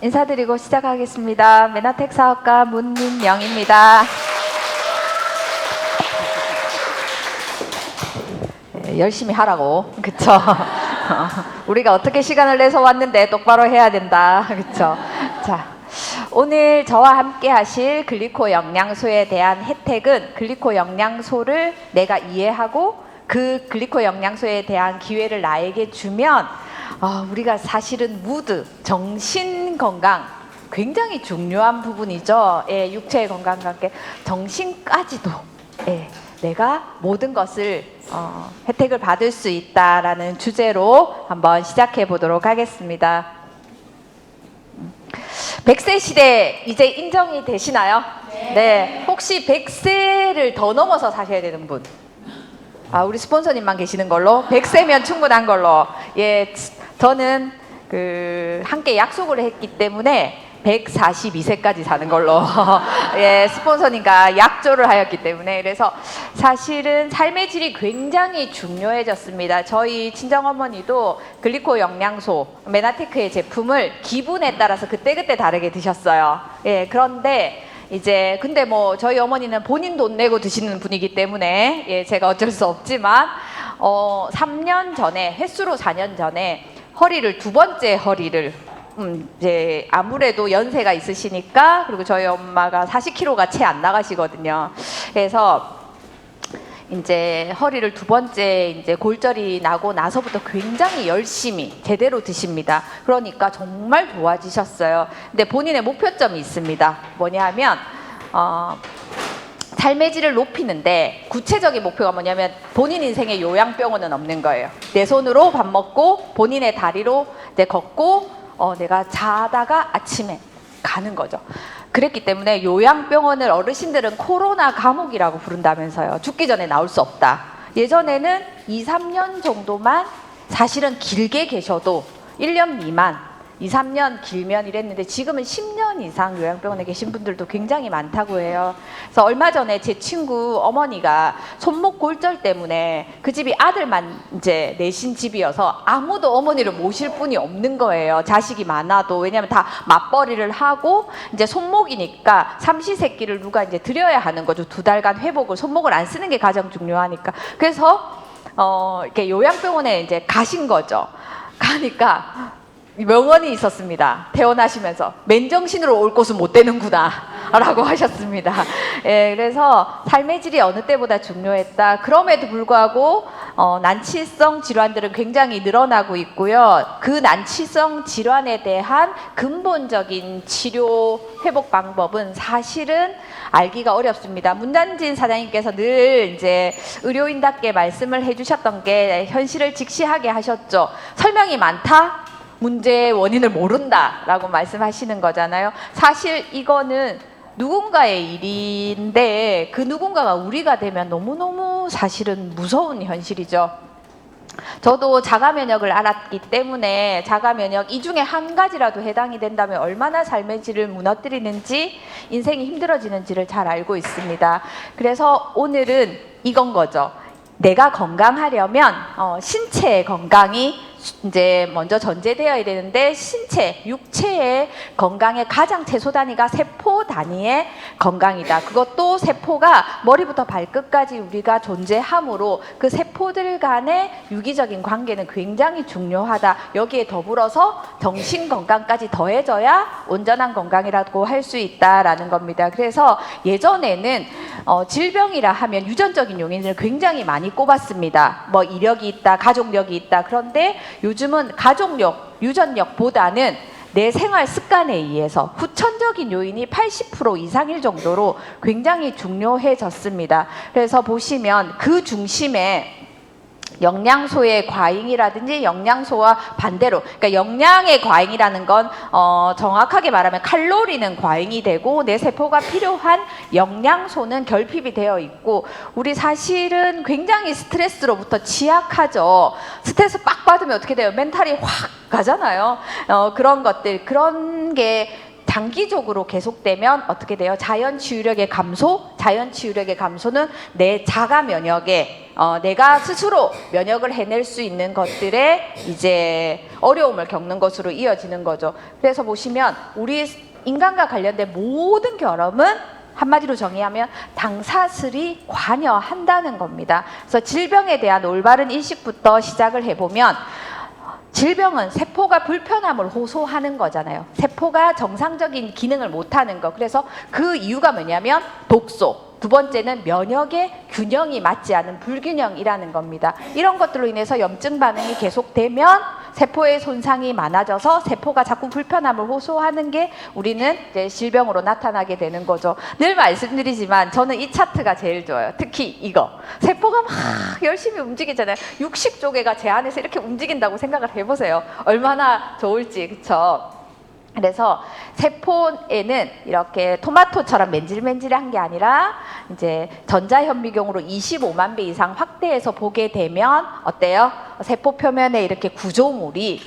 인사드리고 시작하겠습니다. 메나텍 사업가 문민영입니다. 열심히 하라고, 그쵸? 우리가 어떻게 시간을 내서 왔는데 똑바로 해야 된다, 그쵸? 자, 오늘 저와 함께 하실 글리코 영양소에 대한 혜택은 글리코 영양소를 내가 이해하고 그 글리코 영양소에 대한 기회를 나에게 주면 우리가 사실은 무드, 정신 건강 굉장히 중요한 부분이죠. 예, 육체의 건강과 함께 정신까지도 내가 모든 것을 혜택을 받을 수 있다라는 주제로 한번 시작해 보도록 하겠습니다. 100세 시대 이제 인정이 되시나요? 네. 혹시 100세를 더 넘어서 사셔야 되는 분? 우리 스폰서님만 계시는 걸로 100세면 충분한 걸로. 예, 저는 함께 약속을 했기 때문에 142세까지 사는 걸로 예, 스폰서님과 약조를 하였기 때문에. 그래서 사실은 삶의 질이 굉장히 중요해졌습니다. 저희 친정어머니도 글리코 영양소 메나테크의 제품을 기분에 따라서 그때그때 다르게 드셨어요. 예, 그런데 근데 뭐 저희 어머니는 본인 돈 내고 드시는 분이기 때문에 예, 제가 어쩔 수 없지만 3년 전에 횟수로 4년 전에 허리를 두 번째 허리를 이제 아무래도 연세가 있으시니까, 그리고 저희 엄마가 40kg가 채 안 나가시거든요. 그래서 이제 허리를 두 번째 이제 골절이 나고 나서부터 굉장히 열심히 제대로 드십니다. 그러니까 정말 좋아지셨어요. 근데 본인의 목표점이 있습니다. 뭐냐 하면 삶의 질을 높이는데 구체적인 목표가 뭐냐면 본인 인생에 요양병원은 없는 거예요. 내 손으로 밥 먹고 본인의 다리로 걷고 내가 자다가 아침에 가는 거죠. 그랬기 때문에 요양병원을 어르신들은 코로나 감옥이라고 부른다면서요. 죽기 전에 나올 수 없다. 예전에는 2, 3년 정도만 사실은 길게 계셔도 1년 미만, 2, 3년 길면 이랬는데 지금은 10년 이상 요양병원에 계신 분들도 굉장히 많다고 해요. 그래서 얼마 전에 제 친구 어머니가 손목 골절 때문에 그 집이 아들만 이제 내신 집이어서 아무도 어머니를 모실 분이 없는 거예요. 자식이 많아도. 왜냐면 다 맞벌이를 하고 이제 손목이니까 삼시세끼를 누가 이제 드려야 하는 거죠. 2달간 회복을, 손목을 안 쓰는 게 가장 중요하니까. 그래서 이렇게 요양병원에 이제 가신 거죠. 가니까 명언이 있었습니다. 퇴원하시면서 맨정신으로 올 곳은 못 되는구나 라고 하셨습니다. 예, 그래서 삶의 질이 어느 때보다 중요했다. 그럼에도 불구하고 난치성 질환들은 굉장히 늘어나고 있고요. 그 난치성 질환에 대한 근본적인 치료 회복 방법은 사실은 알기가 어렵습니다. 문단진 사장님께서 늘 이제 의료인답게 말씀을 해주셨던 게 현실을 직시하게 하셨죠. 설명이 많다? 문제의 원인을 모른다라고 말씀하시는 거잖아요. 사실 이거는 누군가의 일인데 그 누군가가 우리가 되면 너무너무 사실은 무서운 현실이죠. 저도 자가면역을 알았기 때문에 자가면역 이 중에 한 가지라도 해당이 된다면 얼마나 삶의 질을 무너뜨리는지, 인생이 힘들어지는지를 잘 알고 있습니다. 그래서 오늘은 이건 거죠. 내가 건강하려면 신체의 건강이 이제 먼저 전제되어야 되는데, 신체, 육체의 건강의 가장 최소 단위가 세포 단위의 건강이다. 그것도 세포가 머리부터 발끝까지 우리가 존재하므로 그 세포들 간의 유기적인 관계는 굉장히 중요하다. 여기에 더불어서 정신 건강까지 더해져야 온전한 건강이라고 할 수 있다라는 겁니다. 그래서 예전에는 질병이라 하면 유전적인 요인을 굉장히 많이 꼽았습니다. 뭐 이력이 있다, 가족력이 있다. 그런데 요즘은 가족력, 유전력보다는 내 생활 습관에 의해서 후천적인 요인이 80% 이상일 정도로 굉장히 중요해졌습니다. 그래서 보시면 그 중심에 영양소의 과잉이라든지 영양소와 반대로, 그러니까 영양의 과잉이라는 건 정확하게 말하면 칼로리는 과잉이 되고 내 세포가 필요한 영양소는 결핍이 되어 있고, 우리 사실은 굉장히 스트레스로부터 취약하죠. 스트레스 빡 받으면 어떻게 돼요? 멘탈이 확 가잖아요. 그런 것들, 그런 게 장기적으로 계속되면 어떻게 돼요? 자연 치유력의 감소, 자연 치유력의 감소는 내 자가 면역에 내가 스스로 면역을 해낼 수 있는 것들에 이제 어려움을 겪는 것으로 이어지는 거죠. 그래서 보시면 우리 인간과 관련된 모든 결함은 한마디로 정의하면 당사슬이 관여한다는 겁니다. 그래서 질병에 대한 올바른 인식부터 시작을 해보면 질병은 세포가 불편함을 호소하는 거잖아요. 세포가 정상적인 기능을 못하는 거. 그래서 그 이유가 뭐냐면 독소. 두 번째는 면역의 균형이 맞지 않은 불균형이라는 겁니다. 이런 것들로 인해서 염증 반응이 계속되면 세포의 손상이 많아져서 세포가 자꾸 불편함을 호소하는 게 우리는 이제 질병으로 나타나게 되는 거죠. 늘 말씀드리지만 저는 이 차트가 제일 좋아요. 특히 이거. 세포가 막 열심히 움직이잖아요. 60조개가 제 안에서 이렇게 움직인다고 생각을 해보세요. 얼마나 좋을지, 그쵸? 그래서 세포에는 이렇게 토마토처럼 맨질맨질한 게 아니라 이제 전자현미경으로 25만 배 이상 확대해서 보게 되면 어때요? 세포 표면에 이렇게 구조물이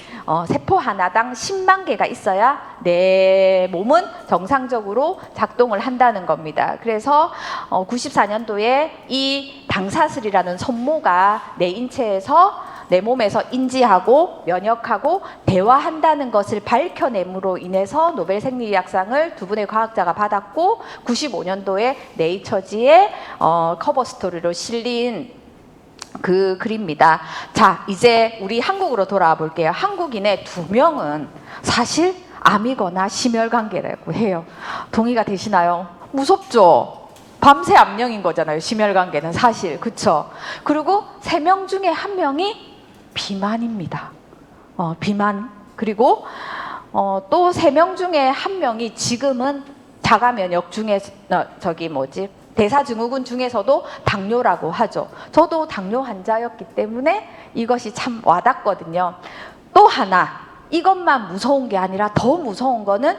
세포 하나당 10만 개가 있어야 내 몸은 정상적으로 작동을 한다는 겁니다. 그래서 94년도에 이 당사슬이라는 손모가 내 인체에서 내 몸에서 인지하고 면역하고 대화한다는 것을 밝혀냄으로 인해서 노벨 생리학상을 두 분의 과학자가 받았고 95년도에 네이처지의 커버 스토리로 실린 그 글입니다. 자, 이제 우리 한국으로 돌아와 볼게요. 한국인의 2명은 사실 암이거나 심혈관계라고 해요. 동의가 되시나요? 무섭죠? 밤새 암령인 거잖아요. 심혈관계는 사실. 그쵸? 그리고 3명 중에 1명이 비만입니다. 비만. 그리고 또 3명 중에 1명이 지금은 자가면역 중에 대사증후군 중에서도 당뇨라고 하죠. 저도 당뇨 환자였기 때문에 이것이 참 와닿거든요. 또 하나, 이것만 무서운 게 아니라 더 무서운 거는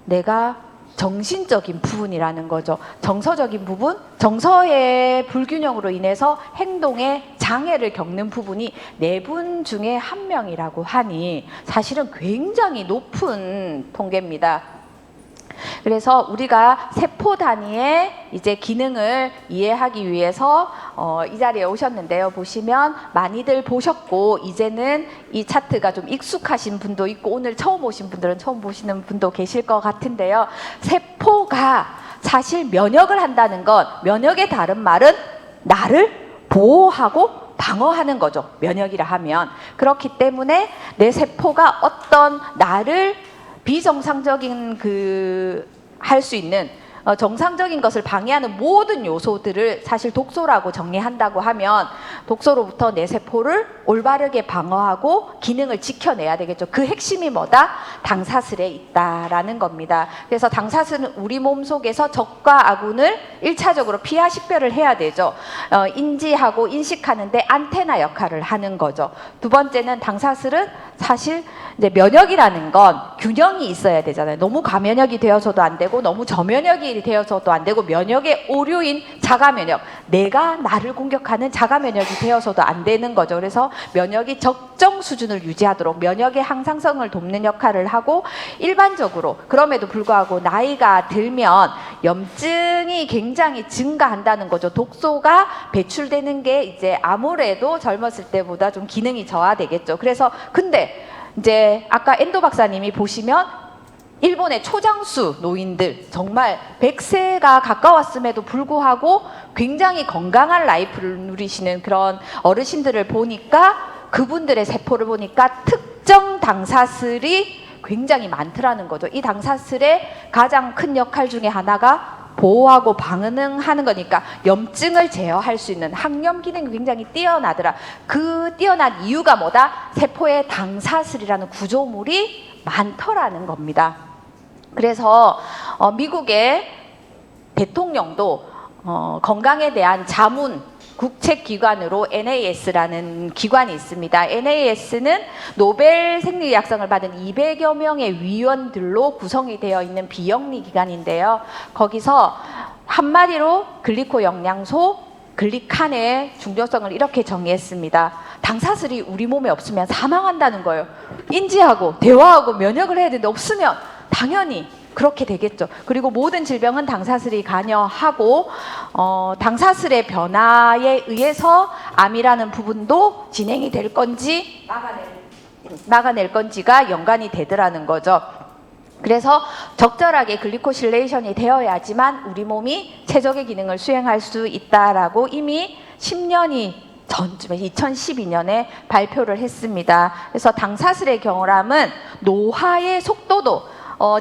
내가 정신적인 부분이라는 거죠. 정서적인 부분, 정서의 불균형으로 인해서 행동에 장애를 겪는 부분이 4분 중에 1명이라고 하니 사실은 굉장히 높은 통계입니다. 그래서 우리가 세포 단위의 이제 기능을 이해하기 위해서 이 자리에 오셨는데요. 보시면 많이들 보셨고 이제는 이 차트가 좀 익숙하신 분도 있고 오늘 처음 오신 분들은 처음 보시는 분도 계실 것 같은데요. 세포가 사실 면역을 한다는 건 면역의 다른 말은 나를 보호하고 방어하는 거죠. 면역이라 하면. 그렇기 때문에 내 세포가 어떤 나를 비정상적인 할 수 있는 정상적인 것을 방해하는 모든 요소들을 사실 독소라고 정리한다고 하면 독소로부터 내 세포를 올바르게 방어하고 기능을 지켜내야 되겠죠. 그 핵심이 뭐다? 당사슬에 있다라는 겁니다. 그래서 당사슬은 우리 몸 속에서 적과 아군을 1차적으로 피하 식별을 해야 되죠. 인지하고 인식하는데 안테나 역할을 하는 거죠. 두 번째는 당사슬은 사실 이제 면역이라는 건 균형이 있어야 되잖아요. 너무 가면역이 되어서도 안 되고 너무 저면역이 되어서도 안 되고 면역의 오류인 자가면역, 내가 나를 공격하는 자가면역이 되어서도 안 되는 거죠. 그래서 면역이 적정 수준을 유지하도록 면역의 항상성을 돕는 역할을 하고 일반적으로 그럼에도 불구하고 나이가 들면 염증이 굉장히 증가한다는 거죠. 독소가 배출되는 게 이제 아무래도 젊었을 때보다 좀 기능이 저하되겠죠. 그래서 근데 이제 아까 엔도 박사님이 보시면 일본의 초장수 노인들 정말 100세가 가까웠음에도 불구하고 굉장히 건강한 라이프를 누리시는 그런 어르신들을 보니까 그분들의 세포를 보니까 특정 당사슬이 굉장히 많더라는 거죠. 이 당사슬의 가장 큰 역할 중에 하나가 보호하고 방어하는 거니까 염증을 제어할 수 있는 항염 기능이 굉장히 뛰어나더라. 그 뛰어난 이유가 뭐다? 세포에 당사슬이라는 구조물이 많더라는 겁니다. 그래서 미국의 대통령도 건강에 대한 자문 국책기관으로 NAS라는 기관이 있습니다. NAS는 노벨 생리학상을 받은 200여 명의 위원들로 구성이 되어 있는 비영리 기관인데요. 거기서 한마디로 글리코 영양소, 글리칸의 중요성을 이렇게 정의했습니다. 당사슬이 우리 몸에 없으면 사망한다는 거예요. 인지하고 대화하고 면역을 해야 되는데 없으면 당연히 그렇게 되겠죠. 그리고 모든 질병은 당사슬이 관여하고 당사슬의 변화에 의해서 암이라는 부분도 진행이 될 건지 막아낼 건지가 연관이 되더라는 거죠. 그래서 적절하게 글리코실레이션이 되어야지만 우리 몸이 최적의 기능을 수행할 수 있다라고 이미 10년이 전쯤에 2012년에 발표를 했습니다. 그래서 당사슬의 경우라면 노화의 속도도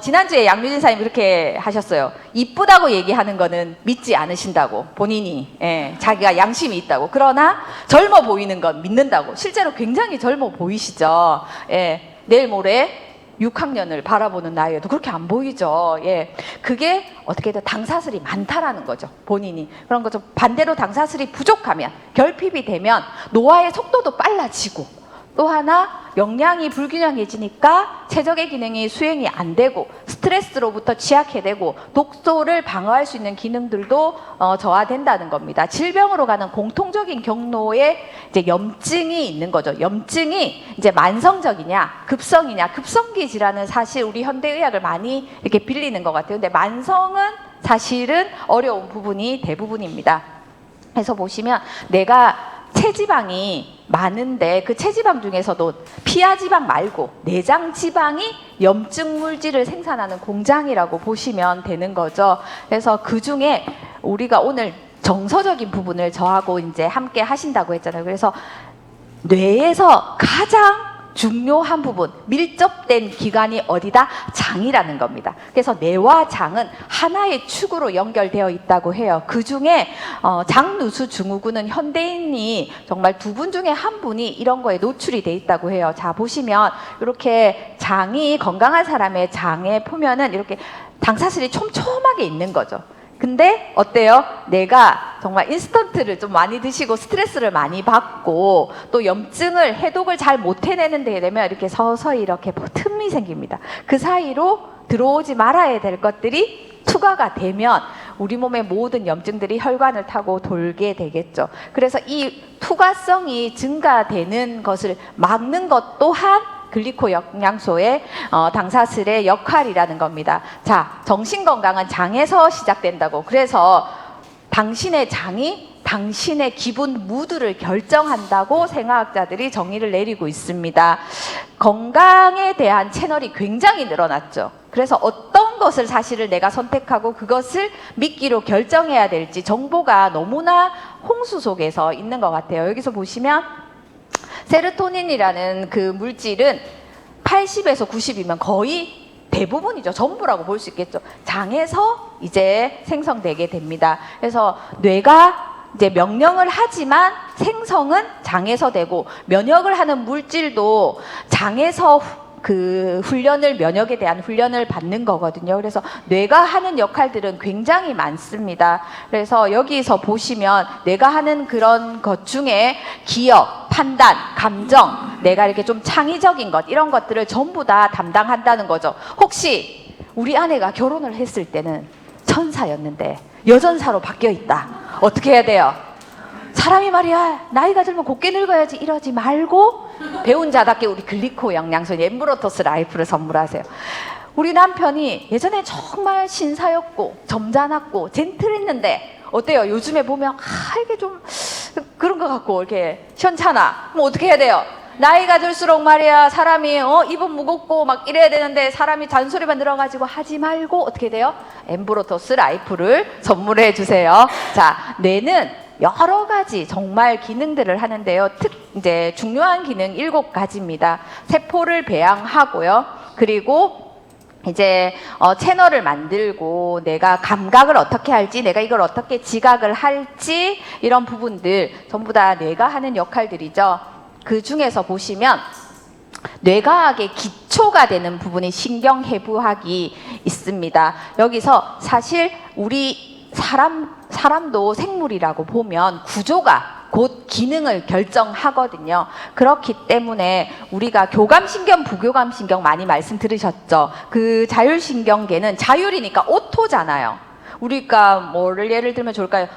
지난주에 양유진 사님 그렇게 하셨어요. 이쁘다고 얘기하는 거는 믿지 않으신다고 본인이 자기가 양심이 있다고. 그러나 젊어 보이는 건 믿는다고. 실제로 굉장히 젊어 보이시죠. 내일 모레 6학년을 바라보는 나이에도 그렇게 안 보이죠. 그게 어떻게든 당사슬이 많다라는 거죠. 본인이. 그런 거죠. 반대로 당사슬이 부족하면 결핍이 되면 노화의 속도도 빨라지고 또 하나 영양이 불균형해지니까 최적의 기능이 수행이 안 되고 스트레스로부터 취약해 되고 독소를 방어할 수 있는 기능들도 저하된다는 겁니다. 질병으로 가는 공통적인 경로에 이제 염증이 있는 거죠. 염증이 이제 만성적이냐 급성이냐. 급성기 질환은 사실 우리 현대의학을 많이 이렇게 빌리는 것 같아요. 근데 만성은 사실은 어려운 부분이 대부분입니다. 그래서 보시면 내가 체지방이 많은데 그 체지방 중에서도 피하지방 말고 내장지방이 염증 물질을 생산하는 공장이라고 보시면 되는 거죠. 그래서 그 중에 우리가 오늘 정서적인 부분을 저하고 이제 함께 하신다고 했잖아요. 그래서 뇌에서 가장 중요한 부분, 밀접된 기관이 어디다? 장이라는 겁니다. 그래서 뇌와 장은 하나의 축으로 연결되어 있다고 해요. 그 중에 장누수 증후군은 현대인이 정말 두 분 중에 한 분이 이런 거에 노출이 돼 있다고 해요. 자, 보시면 이렇게 장이 건강한 사람의 장에 보면은 이렇게 당사슬이 촘촘하게 있는 거죠. 근데 어때요? 내가 정말 인스턴트를 좀 많이 드시고 스트레스를 많이 받고 또 염증을 해독을 잘 못 해내는 데 되면 이렇게 서서히 이렇게 틈이 생깁니다. 그 사이로 들어오지 말아야 될 것들이 투과가 되면 우리 몸의 모든 염증들이 혈관을 타고 돌게 되겠죠. 그래서 이 투과성이 증가되는 것을 막는 것 또한 글리코 영양소의 당사슬의 역할이라는 겁니다. 자, 정신건강은 장에서 시작된다고. 그래서 당신의 장이 당신의 기분 무드를 결정한다고 생화학자들이 정의를 내리고 있습니다. 건강에 대한 채널이 굉장히 늘어났죠. 그래서 어떤 것을 사실을 내가 선택하고 그것을 믿기로 결정해야 될지 정보가 너무나 홍수 속에서 있는 것 같아요. 여기서 보시면 세로토닌이라는 그 물질은 80에서 90이면 거의 대부분이죠. 전부라고 볼 수 있겠죠. 장에서 이제 생성되게 됩니다. 그래서 뇌가 이제 명령을 하지만 생성은 장에서 되고 면역을 하는 물질도 장에서 그 훈련을 면역에 대한 훈련을 받는 거거든요. 그래서 뇌가 하는 역할들은 굉장히 많습니다. 그래서 여기서 보시면 뇌가 하는 그런 것 중에 기억, 판단, 감정, 내가 이렇게 좀 창의적인 것 이런 것들을 전부 다 담당한다는 거죠. 혹시 우리 아내가 결혼을 했을 때는 천사였는데 여전사로 바뀌어 있다. 어떻게 해야 돼요? 사람이 말이야 나이가 들면 곱게 늙어야지 이러지 말고 배운 자답게 우리 글리코 영양소 엠브로토스 라이프를 선물하세요. 우리 남편이 예전에 정말 신사였고 점잖았고 젠틀했는데 어때요? 요즘에 보면 이게 좀 그런 것 같고 이렇게 시원찮아. 그럼 어떻게 해야 돼요? 나이가 들수록 말이야 사람이 입은 무겁고 막 이래야 되는데 사람이 잔소리만 들어가지고 하지 말고 어떻게 돼요? 엠브로토스 라이프를 선물해 주세요. 자, 뇌는 여러 가지 정말 기능들을 하는데요. 이제 중요한 기능 7가지입니다. 세포를 배양하고요. 그리고 이제 채널을 만들고 내가 감각을 어떻게 할지 내가 이걸 어떻게 지각을 할지 이런 부분들 전부 다 뇌가 하는 역할들이죠. 그 중에서 보시면 뇌과학의 기초가 되는 부분이 신경해부학이 있습니다. 여기서 사실 우리 사람도 생물이라고 보면 구조가 곧 기능을 결정하거든요. 그렇기 때문에 우리가 교감신경, 부교감신경 많이 말씀 들으셨죠? 그 자율신경계는 자율이니까 오토잖아요. 우리가 뭐를 예를 들면 좋을까요?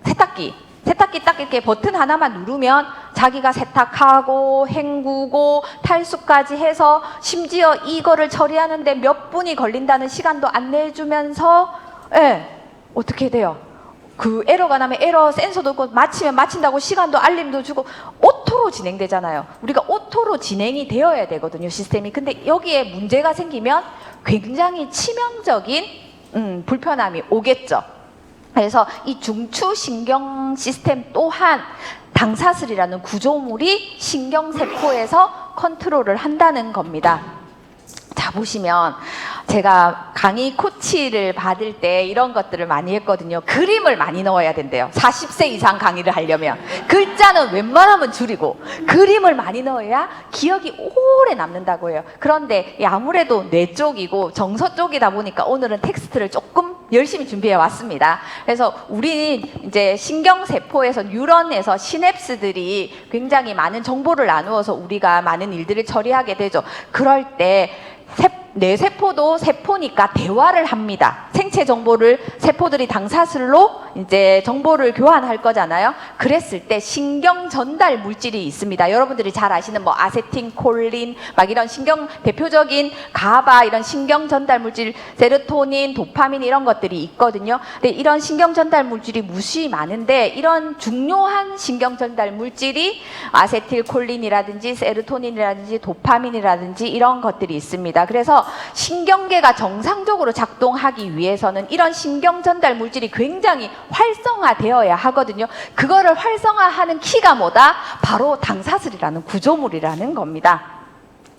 세탁기. 세탁기 딱 이렇게 버튼 하나만 누르면 자기가 세탁하고 헹구고 탈수까지 해서 심지어 이거를 처리하는데 몇 분이 걸린다는 시간도 안내해주면서 어떻게 돼요? 그 에러가 나면 에러 센서도 있고 마치면 마친다고 시간도 알림도 주고 오토로 진행되잖아요. 우리가 오토로 진행이 되어야 되거든요, 시스템이. 근데 여기에 문제가 생기면 굉장히 치명적인 불편함이 오겠죠. 그래서 이 중추신경 시스템 또한 당사슬이라는 구조물이 신경세포에서 컨트롤을 한다는 겁니다. 자, 보시면 제가 강의 코치를 받을 때 이런 것들을 많이 했거든요. 그림을 많이 넣어야 된대요. 40세 이상 강의를 하려면. 글자는 웬만하면 줄이고 그림을 많이 넣어야 기억이 오래 남는다고 해요. 그런데 아무래도 뇌 쪽이고 정서 쪽이다 보니까 오늘은 텍스트를 조금 열심히 준비해 왔습니다. 그래서 우리는 이제 신경세포에서 뉴런에서 시냅스들이 굉장히 많은 정보를 나누어서 우리가 많은 일들을 처리하게 되죠. 그럴 때 뇌세포도 세포니까 대화를 합니다. 생체 정보를 세포들이 당사슬로 이제 정보를 교환할 거잖아요. 그랬을 때 신경 전달 물질이 있습니다. 여러분들이 잘 아시는 뭐 아세틸콜린 막 이런 신경 대표적인 가바 이런 신경 전달 물질, 세로토닌, 도파민 이런 것들이 있거든요. 근데 이런 신경 전달 물질이 무수히 많은데 이런 중요한 신경 전달 물질이 아세틸콜린이라든지 세로토닌이라든지 도파민이라든지 이런 것들이 있습니다. 그래서 신경계가 정상적으로 작동하기 위해서는 이런 신경 전달 물질이 굉장히 활성화되어야 하거든요. 그거를 활성화하는 키가 뭐다? 바로 당사슬이라는 구조물이라는 겁니다.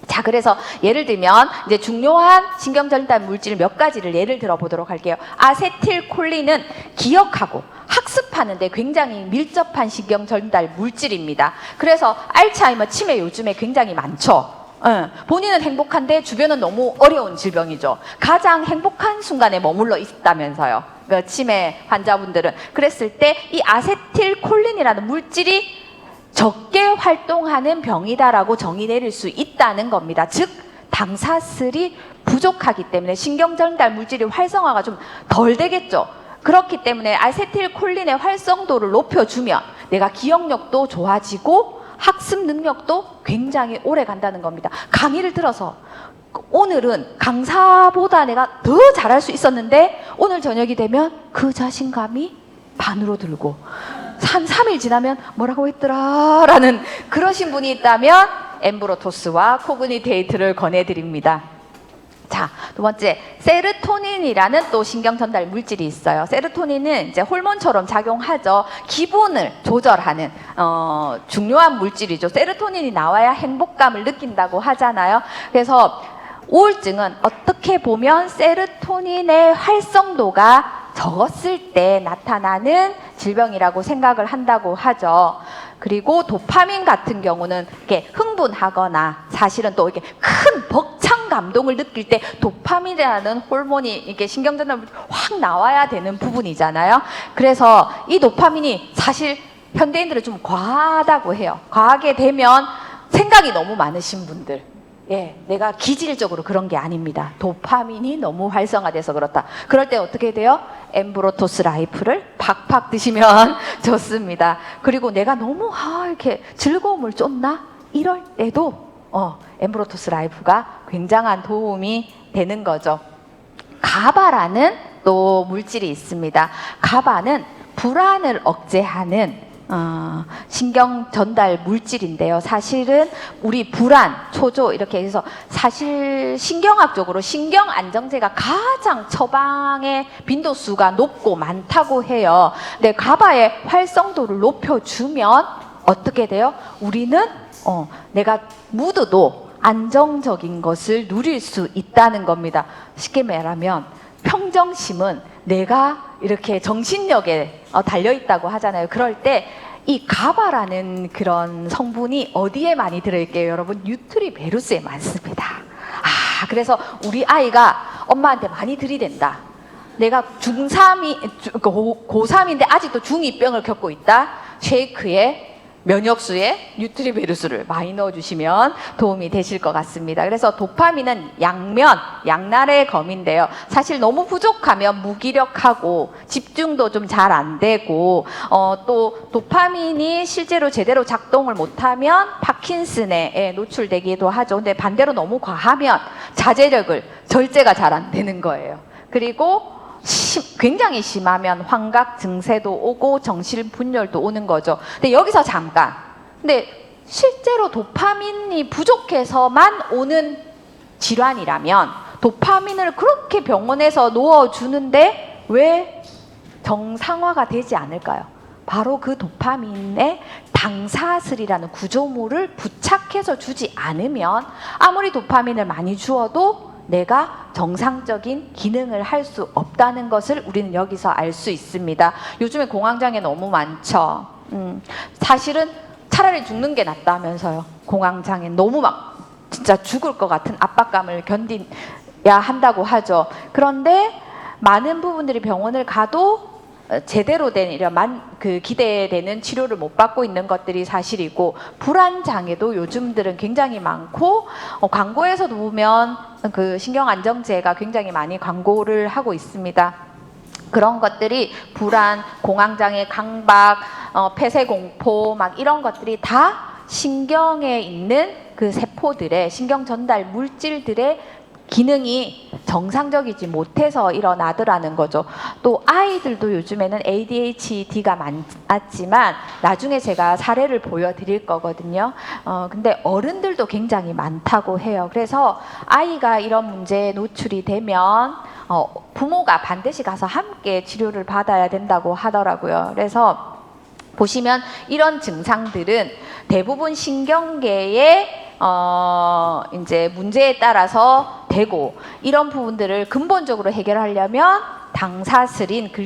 자, 그래서 예를 들면 이제 중요한 신경 전달 물질 몇 가지를 예를 들어 보도록 할게요. 아세틸콜린은 기억하고 학습하는데 굉장히 밀접한 신경 전달 물질입니다. 그래서 알츠하이머 치매 요즘에 굉장히 많죠. 본인은 행복한데 주변은 너무 어려운 질병이죠. 가장 행복한 순간에 머물러 있다면서요. 그 치매 환자분들은. 그랬을 때 이 아세틸콜린이라는 물질이 적게 활동하는 병이다라고 정의 내릴 수 있다는 겁니다. 즉 당사슬이 부족하기 때문에 신경 전달 물질이 활성화가 좀 덜 되겠죠. 그렇기 때문에 아세틸콜린의 활성도를 높여주면 내가 기억력도 좋아지고 학습 능력도 굉장히 오래 간다는 겁니다. 강의를 들어서 오늘은 강사보다 내가 더 잘할 수 있었는데 오늘 저녁이 되면 그 자신감이 반으로 들고 한 3일 지나면 뭐라고 했더라 라는 그러신 분이 있다면 엠브로토스와 코그니테이트를 권해드립니다. 자, 두 번째, 세로토닌이라는 또 신경 전달 물질이 있어요. 세로토닌은 이제 호르몬처럼 작용하죠. 기분을 조절하는 중요한 물질이죠. 세로토닌이 나와야 행복감을 느낀다고 하잖아요. 그래서 우울증은 어떻게 보면 세로토닌의 활성도가 적었을 때 나타나는 질병이라고 생각을 한다고 하죠. 그리고 도파민 같은 경우는 이렇게 흥분하거나 사실은 또 이렇게 큰 벅찬 감동을 느낄 때 도파민이라는 호르몬이 이렇게 신경전달물이 확 나와야 되는 부분이잖아요. 그래서 이 도파민이 사실 현대인들은 좀 과하다고 해요. 과하게 되면 생각이 너무 많으신 분들, 내가 기질적으로 그런 게 아닙니다. 도파민이 너무 활성화돼서 그렇다. 그럴 때 어떻게 돼요? 엠브로토스 라이프를 팍팍 드시면 좋습니다. 그리고 내가 너무 이렇게 즐거움을 쫓나? 이럴 때도 엠브로토스 라이프가 굉장한 도움이 되는 거죠. 가바라는 또 물질이 있습니다. 가바는 불안을 억제하는 신경 전달 물질인데요. 사실은 우리 불안, 초조 이렇게 해서 사실 신경학적으로 신경 안정제가 가장 처방의 빈도수가 높고 많다고 해요. 근데 가바의 활성도를 높여주면 어떻게 돼요? 우리는 내가 무드도 안정적인 것을 누릴 수 있다는 겁니다. 쉽게 말하면 평정심은 내가 이렇게 정신력에 달려있다고 하잖아요. 그럴 때 이 가바라는 그런 성분이 어디에 많이 들어있게요? 여러분, 뉴트리베루스에 많습니다. 그래서 우리 아이가 엄마한테 많이 들이댄다. 내가 고3인데 아직도 중2병을 겪고 있다. 쉐이크에 면역수에 뉴트리베르수를 많이 넣어주시면 도움이 되실 것 같습니다. 그래서 도파민은 양면, 양날의 검인데요. 사실 너무 부족하면 무기력하고 집중도 좀 잘 안 되고 또 도파민이 실제로 제대로 작동을 못하면 파킨슨에 노출되기도 하죠. 근데 반대로 너무 과하면 자제력을 절제가 잘 안 되는 거예요. 그리고 굉장히 심하면 환각 증세도 오고 정신분열도 오는 거죠. 근데 여기서 잠깐. 근데 실제로 도파민이 부족해서만 오는 질환이라면 도파민을 그렇게 병원에서 놓아주는데 왜 정상화가 되지 않을까요? 바로 그 도파민에 당사슬이라는 구조물을 부착해서 주지 않으면 아무리 도파민을 많이 주어도 내가 정상적인 기능을 할 수 없다는 것을 우리는 여기서 알 수 있습니다. 요즘에 공황장애 너무 많죠. 사실은 차라리 죽는 게 낫다면서요. 공황장애 너무 막 진짜 죽을 것 같은 압박감을 견뎌야 한다고 하죠. 그런데 많은 부분들이 병원을 가도 제대로 된 이런 기대되는 치료를 못 받고 있는 것들이 사실이고, 불안 장애도 요즘들은 굉장히 많고, 광고에서도 보면 그 신경안정제가 굉장히 많이 광고를 하고 있습니다. 그런 것들이 불안, 공황장애, 강박, 폐쇄공포 막 이런 것들이 다 신경에 있는 그 세포들의 신경 전달 물질들의 기능이 정상적이지 못해서 일어나더라는 거죠. 또 아이들도 요즘에는 ADHD가 많았지만 나중에 제가 사례를 보여드릴 거거든요. 근데 어른들도 굉장히 많다고 해요. 그래서 아이가 이런 문제에 노출이 되면 부모가 반드시 가서 함께 치료를 받아야 된다고 하더라고요. 그래서 보시면 이런 증상들은 대부분 신경계의 이제 문제에 따라서 되고, 이런 부분들을 근본적으로 해결하려면 당사슬의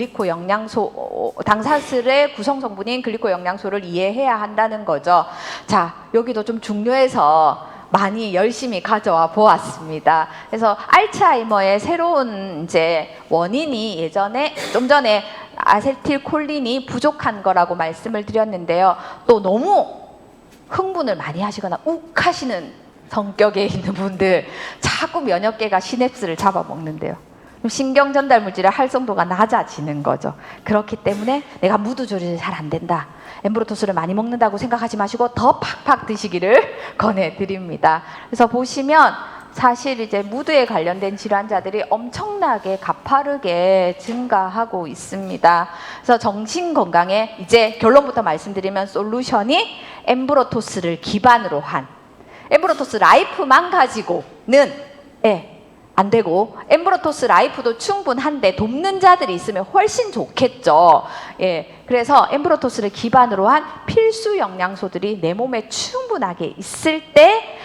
구성 성분인 글리코 영양소를 이해해야 한다는 거죠. 자, 여기도 좀 중요해서 많이 열심히 가져와 보았습니다. 그래서 알츠하이머의 새로운 이제 원인이 좀 전에 아세틸콜린이 부족한 거라고 말씀을 드렸는데요. 또 너무 흥분을 많이 하시거나 욱하시는 성격에 있는 분들, 자꾸 면역계가 시냅스를 잡아먹는데요. 신경 전달 물질의 활성도가 낮아지는 거죠. 그렇기 때문에 내가 무드 조절이 잘 안 된다, 엠브로토스를 많이 먹는다고 생각하지 마시고 더 팍팍 드시기를 권해드립니다. 그래서 보시면 사실 이제 무드에 관련된 질환자들이 엄청나게 가파르게 증가하고 있습니다. 그래서 정신 건강에 이제 결론부터 말씀드리면 솔루션이 엠브로토스를 기반으로 한, 엠브로토스 라이프만 가지고는 안 되고, 엠브로토스 라이프도 충분한데 돕는 자들이 있으면 훨씬 좋겠죠. 그래서 엠브로토스를 기반으로 한 필수 영양소들이 내 몸에 충분하게 있을 때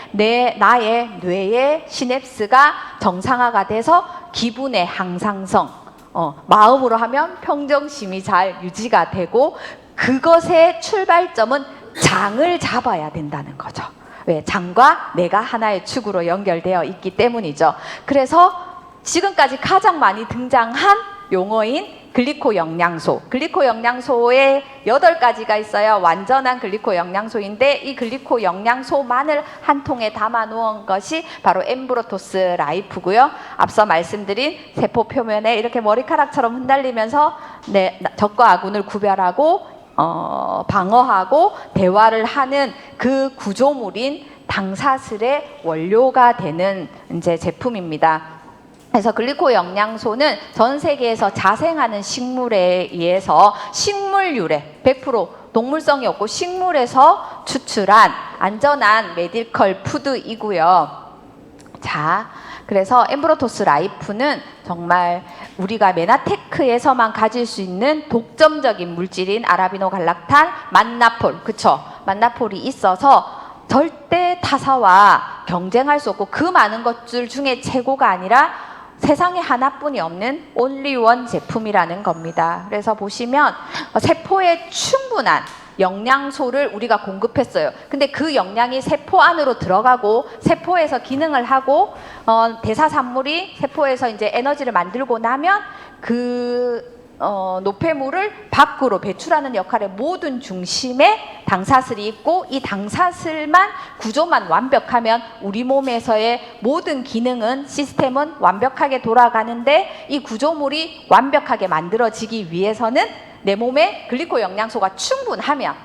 나의 뇌의 시냅스가 정상화가 돼서 기분의 항상성, 마음으로 하면 평정심이 잘 유지가 되고, 그것의 출발점은 장을 잡아야 된다는 거죠. 왜? 장과 뇌가 하나의 축으로 연결되어 있기 때문이죠. 그래서 지금까지 가장 많이 등장한 용어인 글리코 영양소. 글리코 영양소에 8가지가 있어요. 완전한 글리코 영양소인데 이 글리코 영양소만을 한 통에 담아 놓은 것이 바로 엠브로토스 라이프고요. 앞서 말씀드린 세포 표면에 이렇게 머리카락처럼 흩날리면서 적과 아군을 구별하고 방어하고 대화를 하는 그 구조물인 당사슬의 원료가 되는 이제 제품입니다. 그래서 글리코 영양소는 전 세계에서 자생하는 식물에 의해서 식물 유래, 100% 동물성이 없고 식물에서 추출한 안전한 메디컬 푸드이고요. 자, 그래서 엠브로토스 라이프는 정말 우리가 메나테크에서만 가질 수 있는 독점적인 물질인 아라비노 갈락탄, 만나폴, 그쵸? 만나폴이 있어서 절대 타사와 경쟁할 수 없고, 그 많은 것들 중에 최고가 아니라 세상에 하나뿐이 없는 온리원 제품이라는 겁니다. 그래서 보시면 세포에 충분한 영양소를 우리가 공급했어요. 근데 그 영양이 세포 안으로 들어가고 세포에서 기능을 하고 대사산물이 세포에서 이제 에너지를 만들고 나면 그 노폐물을 밖으로 배출하는 역할의 모든 중심에 당사슬이 있고, 이 당사슬만 구조만 완벽하면 우리 몸에서의 모든 기능은, 시스템은 완벽하게 돌아가는데, 이 구조물이 완벽하게 만들어지기 위해서는 내 몸에 글리코 영양소가 충분하면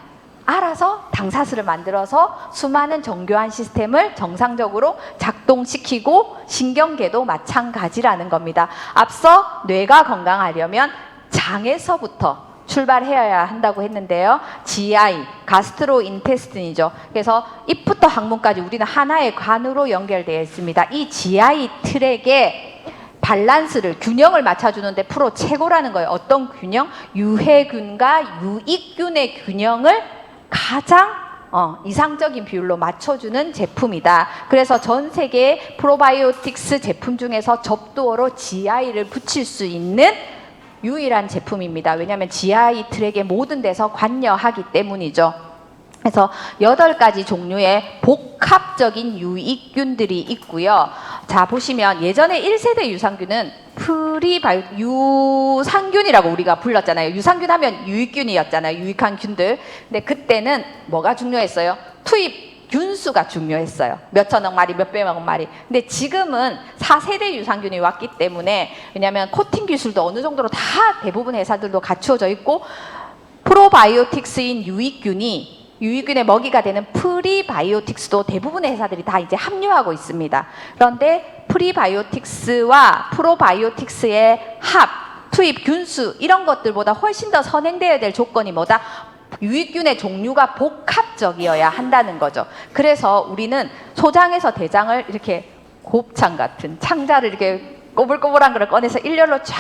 알아서 당사슬을 만들어서 수많은 정교한 시스템을 정상적으로 작동시키고, 신경계도 마찬가지라는 겁니다. 앞서 뇌가 건강하려면 장에서부터 출발해야 한다고 했는데요. GI, 가스트로인테스틴이죠. 그래서 입부터 항문까지 우리는 하나의 관으로 연결되어 있습니다. 이 GI 트랙에 밸런스를, 균형을 맞춰주는데 프로 최고라는 거예요. 어떤 균형? 유해균과 유익균의 균형을 가장 이상적인 비율로 맞춰주는 제품이다. 그래서 전 세계 프로바이오틱스 제품 중에서 접두어로 GI를 붙일 수 있는 유일한 제품입니다. 왜냐하면 GI 트랙의 모든 데서 관여하기 때문이죠. 그래서 8가지 종류의 복합적인 유익균들이 있고요. 자, 보시면 예전에 1세대 유산균은 유산균이라고 우리가 불렀잖아요. 유산균 하면 유익균이었잖아요. 유익한 균들. 근데 그때는 뭐가 중요했어요? 투입 균수가 중요했어요. 몇 천억 마리, 몇 백억 마리. 근데 지금은 4세대 유산균이 왔기 때문에, 왜냐하면 코팅 기술도 어느 정도로 다 대부분 회사들도 갖추어져 있고, 프로바이오틱스인 유익균의 먹이가 되는 프리바이오틱스도 대부분의 회사들이 다 이제 합류하고 있습니다. 그런데 프리바이오틱스와 프로바이오틱스의 합, 투입 균수 이런 것들보다 훨씬 더 선행되어야 될 조건이 뭐다? 유익균의 종류가 복합적이어야 한다는 거죠. 그래서 우리는 소장에서 대장을 이렇게 곱창 같은 창자를 이렇게 꼬불꼬불한 걸 꺼내서 일렬로 쫙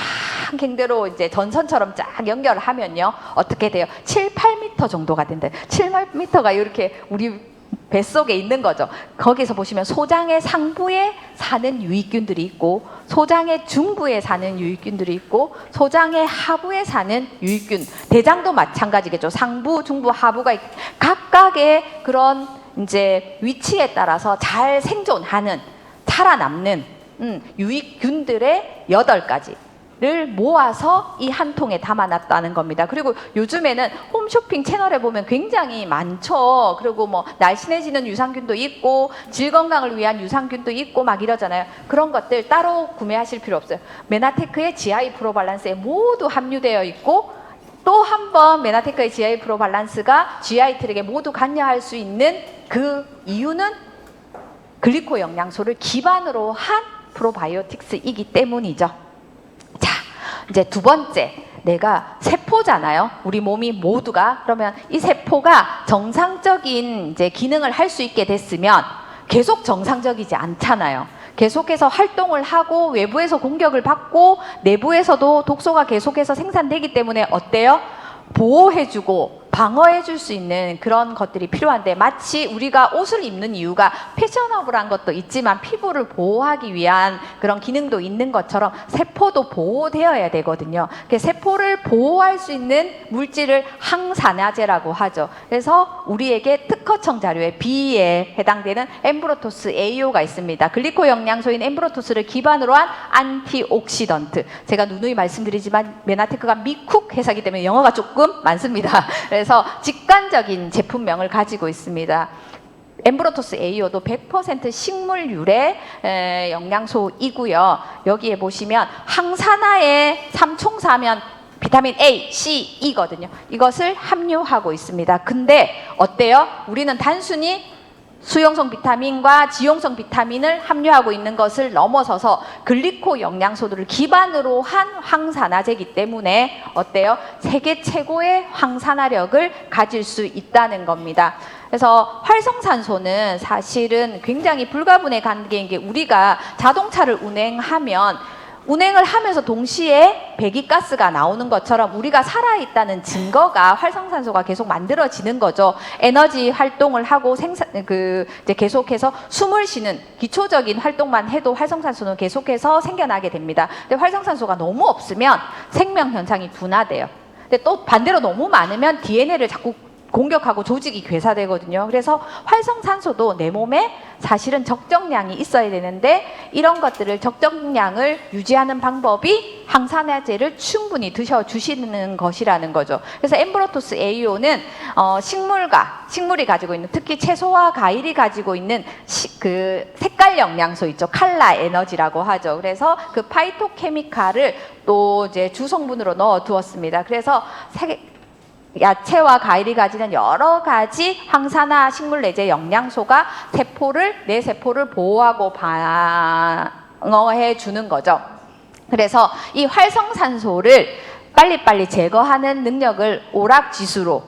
갱대로 이제 전선처럼 쫙 연결을 하면요, 어떻게 돼요? 7, 8m 정도가 된대요. 7, 8m가 이렇게 우리 뱃속에 있는 거죠. 거기서 보시면 소장의 상부에 사는 유익균들이 있고, 소장의 중부에 사는 유익균들이 있고, 소장의 하부에 사는 유익균, 대장도 마찬가지겠죠. 상부, 중부, 하부가 각각의 그런 이제 위치에 따라서 잘 생존하는, 살아남는 유익균들의 8가지를 모아서 이 한 통에 담아놨다는 겁니다. 그리고 요즘에는 홈쇼핑 채널에 보면 굉장히 많죠. 그리고 뭐 날씬해지는 유산균도 있고, 질 건강을 위한 유산균도 있고 막 이러잖아요. 그런 것들 따로 구매하실 필요 없어요. 메나테크의 GI 프로 밸런스에 모두 함유되어 있고, 또 한 번 메나테크의 GI 프로 밸런스가 GI 트랙에 모두 관여할 수 있는 그 이유는 글리코 영양소를 기반으로 한 프로바이오틱스이기 때문이죠. 자, 이제 두 번째, 내가 세포잖아요. 우리 몸이 모두가. 그러면 이 세포가 정상적인 이제 기능을 할 수 있게 됐으면 계속 정상적이지 않잖아요. 계속해서 활동을 하고, 외부에서 공격을 받고, 내부에서도 독소가 계속해서 생산되기 때문에 어때요? 보호해주고 방어해줄 수 있는 그런 것들이 필요한데, 마치 우리가 옷을 입는 이유가 패셔너블한 것도 있지만 피부를 보호하기 위한 그런 기능도 있는 것처럼 세포도 보호되어야 되거든요. 세포를 보호할 수 있는 물질을 항산화제라고 하죠. 그래서 우리에게 특허청 자료에 B에 해당되는 엠브로토스 AO가 있습니다. 글리코 영양소인 엠브로토스를 기반으로 한 안티옥시던트. 제가 누누이 말씀드리지만 메나테크가 미쿡 회사이기 때문에 영어가 조금 많습니다. 그래서 직관적인 제품명을 가지고 있습니다. 엠브로토스 AO도 100% 식물 유래 영양소이고요. 여기에 보시면 항산화의 삼총사면 비타민 A, C, E거든요. 이것을 함유하고 있습니다. 근데 어때요? 우리는 단순히 수용성 비타민과 지용성 비타민을 함유하고 있는 것을 넘어서서 글리코 영양소들을 기반으로 한 항산화제이기 때문에 어때요? 세계 최고의 항산화력을 가질 수 있다는 겁니다. 그래서 활성산소는 사실은 굉장히 불가분의 관계인 게, 우리가 자동차를 운행을 하면서 동시에 배기가스가 나오는 것처럼 우리가 살아있다는 증거가 활성산소가 계속 만들어지는 거죠. 에너지 활동을 하고 이제 계속해서 숨을 쉬는 기초적인 활동만 해도 활성산소는 계속해서 생겨나게 됩니다. 근데 활성산소가 너무 없으면 생명 현상이 둔화돼요. 근데 또 반대로 너무 많으면 DNA를 자꾸 공격하고 조직이 괴사되거든요. 그래서 활성산소도 내 몸에 사실은 적정량이 있어야 되는데, 이런 것들을 적정량을 유지하는 방법이 항산화제를 충분히 드셔주시는 것이라는 거죠. 그래서 엠브로토스 AO는 식물이 가지고 있는, 특히 채소와 과일이 가지고 있는 그 색깔 영양소 있죠. 칼라 에너지라고 하죠. 그래서 그 파이토케미칼을 또 이제 주성분으로 넣어 두었습니다. 그래서 야채와 과일이 가지는 여러 가지 항산화 식물 내재 영양소가 내 세포를 보호하고 방어해 주는 거죠. 그래서 이 활성산소를 빨리빨리 제거하는 능력을 오락지수로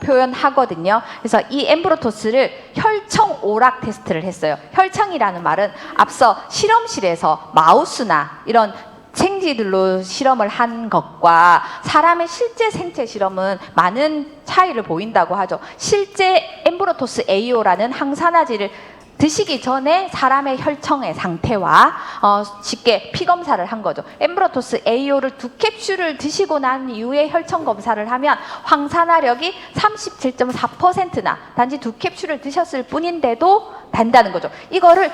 표현하거든요. 그래서 이 엠브로토스를 혈청 오락 테스트를 했어요. 혈청이라는 말은 앞서 실험실에서 마우스나 이런 생쥐들로 실험을 한 것과 사람의 실제 생체 실험은 많은 차이를 보인다고 하죠. 실제 엠브로토스 AO라는 항산화제를 드시기 전에 사람의 혈청의 상태와 쉽게 피 검사를 한 거죠. 엠브로토스 AO를 2캡슐을 드시고 난 이후에 혈청 검사를 하면 황산화력이 37.4%나 단지 2캡슐을 드셨을 뿐인데도 된다는 거죠. 이거를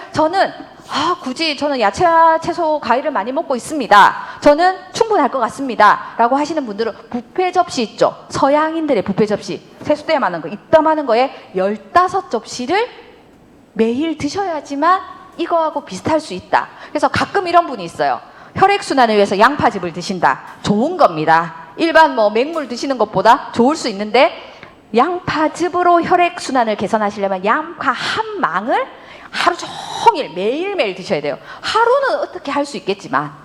굳이 저는 야채, 채소, 과일을 많이 먹고 있습니다. 저는 충분할 것 같습니다. 라고 하시는 분들은 뷔페 접시 있죠. 서양인들의 뷔페 접시. 세수대만한 거, 이따만한 거에 15접시를 매일 드셔야지만 이거하고 비슷할 수 있다. 그래서 가끔 이런 분이 있어요. 혈액순환을 위해서 양파즙을 드신다. 좋은 겁니다. 일반 맹물 드시는 것보다 좋을 수 있는데 양파즙으로 혈액순환을 개선하시려면 양파 한 망을 하루 종일 매일매일 드셔야 돼요. 하루는 어떻게 할 수 있겠지만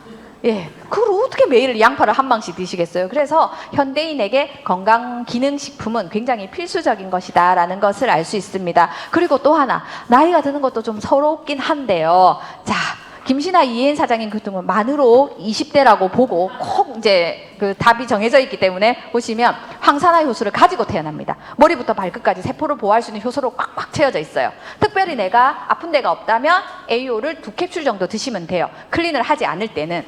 그걸 어떻게 매일 양파를 한 망씩 드시겠어요? 그래서 현대인에게 건강기능식품은 굉장히 필수적인 것이다 라는 것을 알 수 있습니다. 그리고 또 하나, 나이가 드는 것도 좀 서럽긴 한데요. 자, 김신아 이혜인 사장님 같은 경우는 만으로 20대라고 보고 꼭 이제 그 답이 정해져 있기 때문에 보시면 황산화 효소를 가지고 태어납니다. 머리부터 발끝까지 세포를 보호할 수 있는 효소로 꽉꽉 채워져 있어요. 특별히 내가 아픈 데가 없다면 AO를 2캡슐 정도 드시면 돼요. 클린을 하지 않을 때는.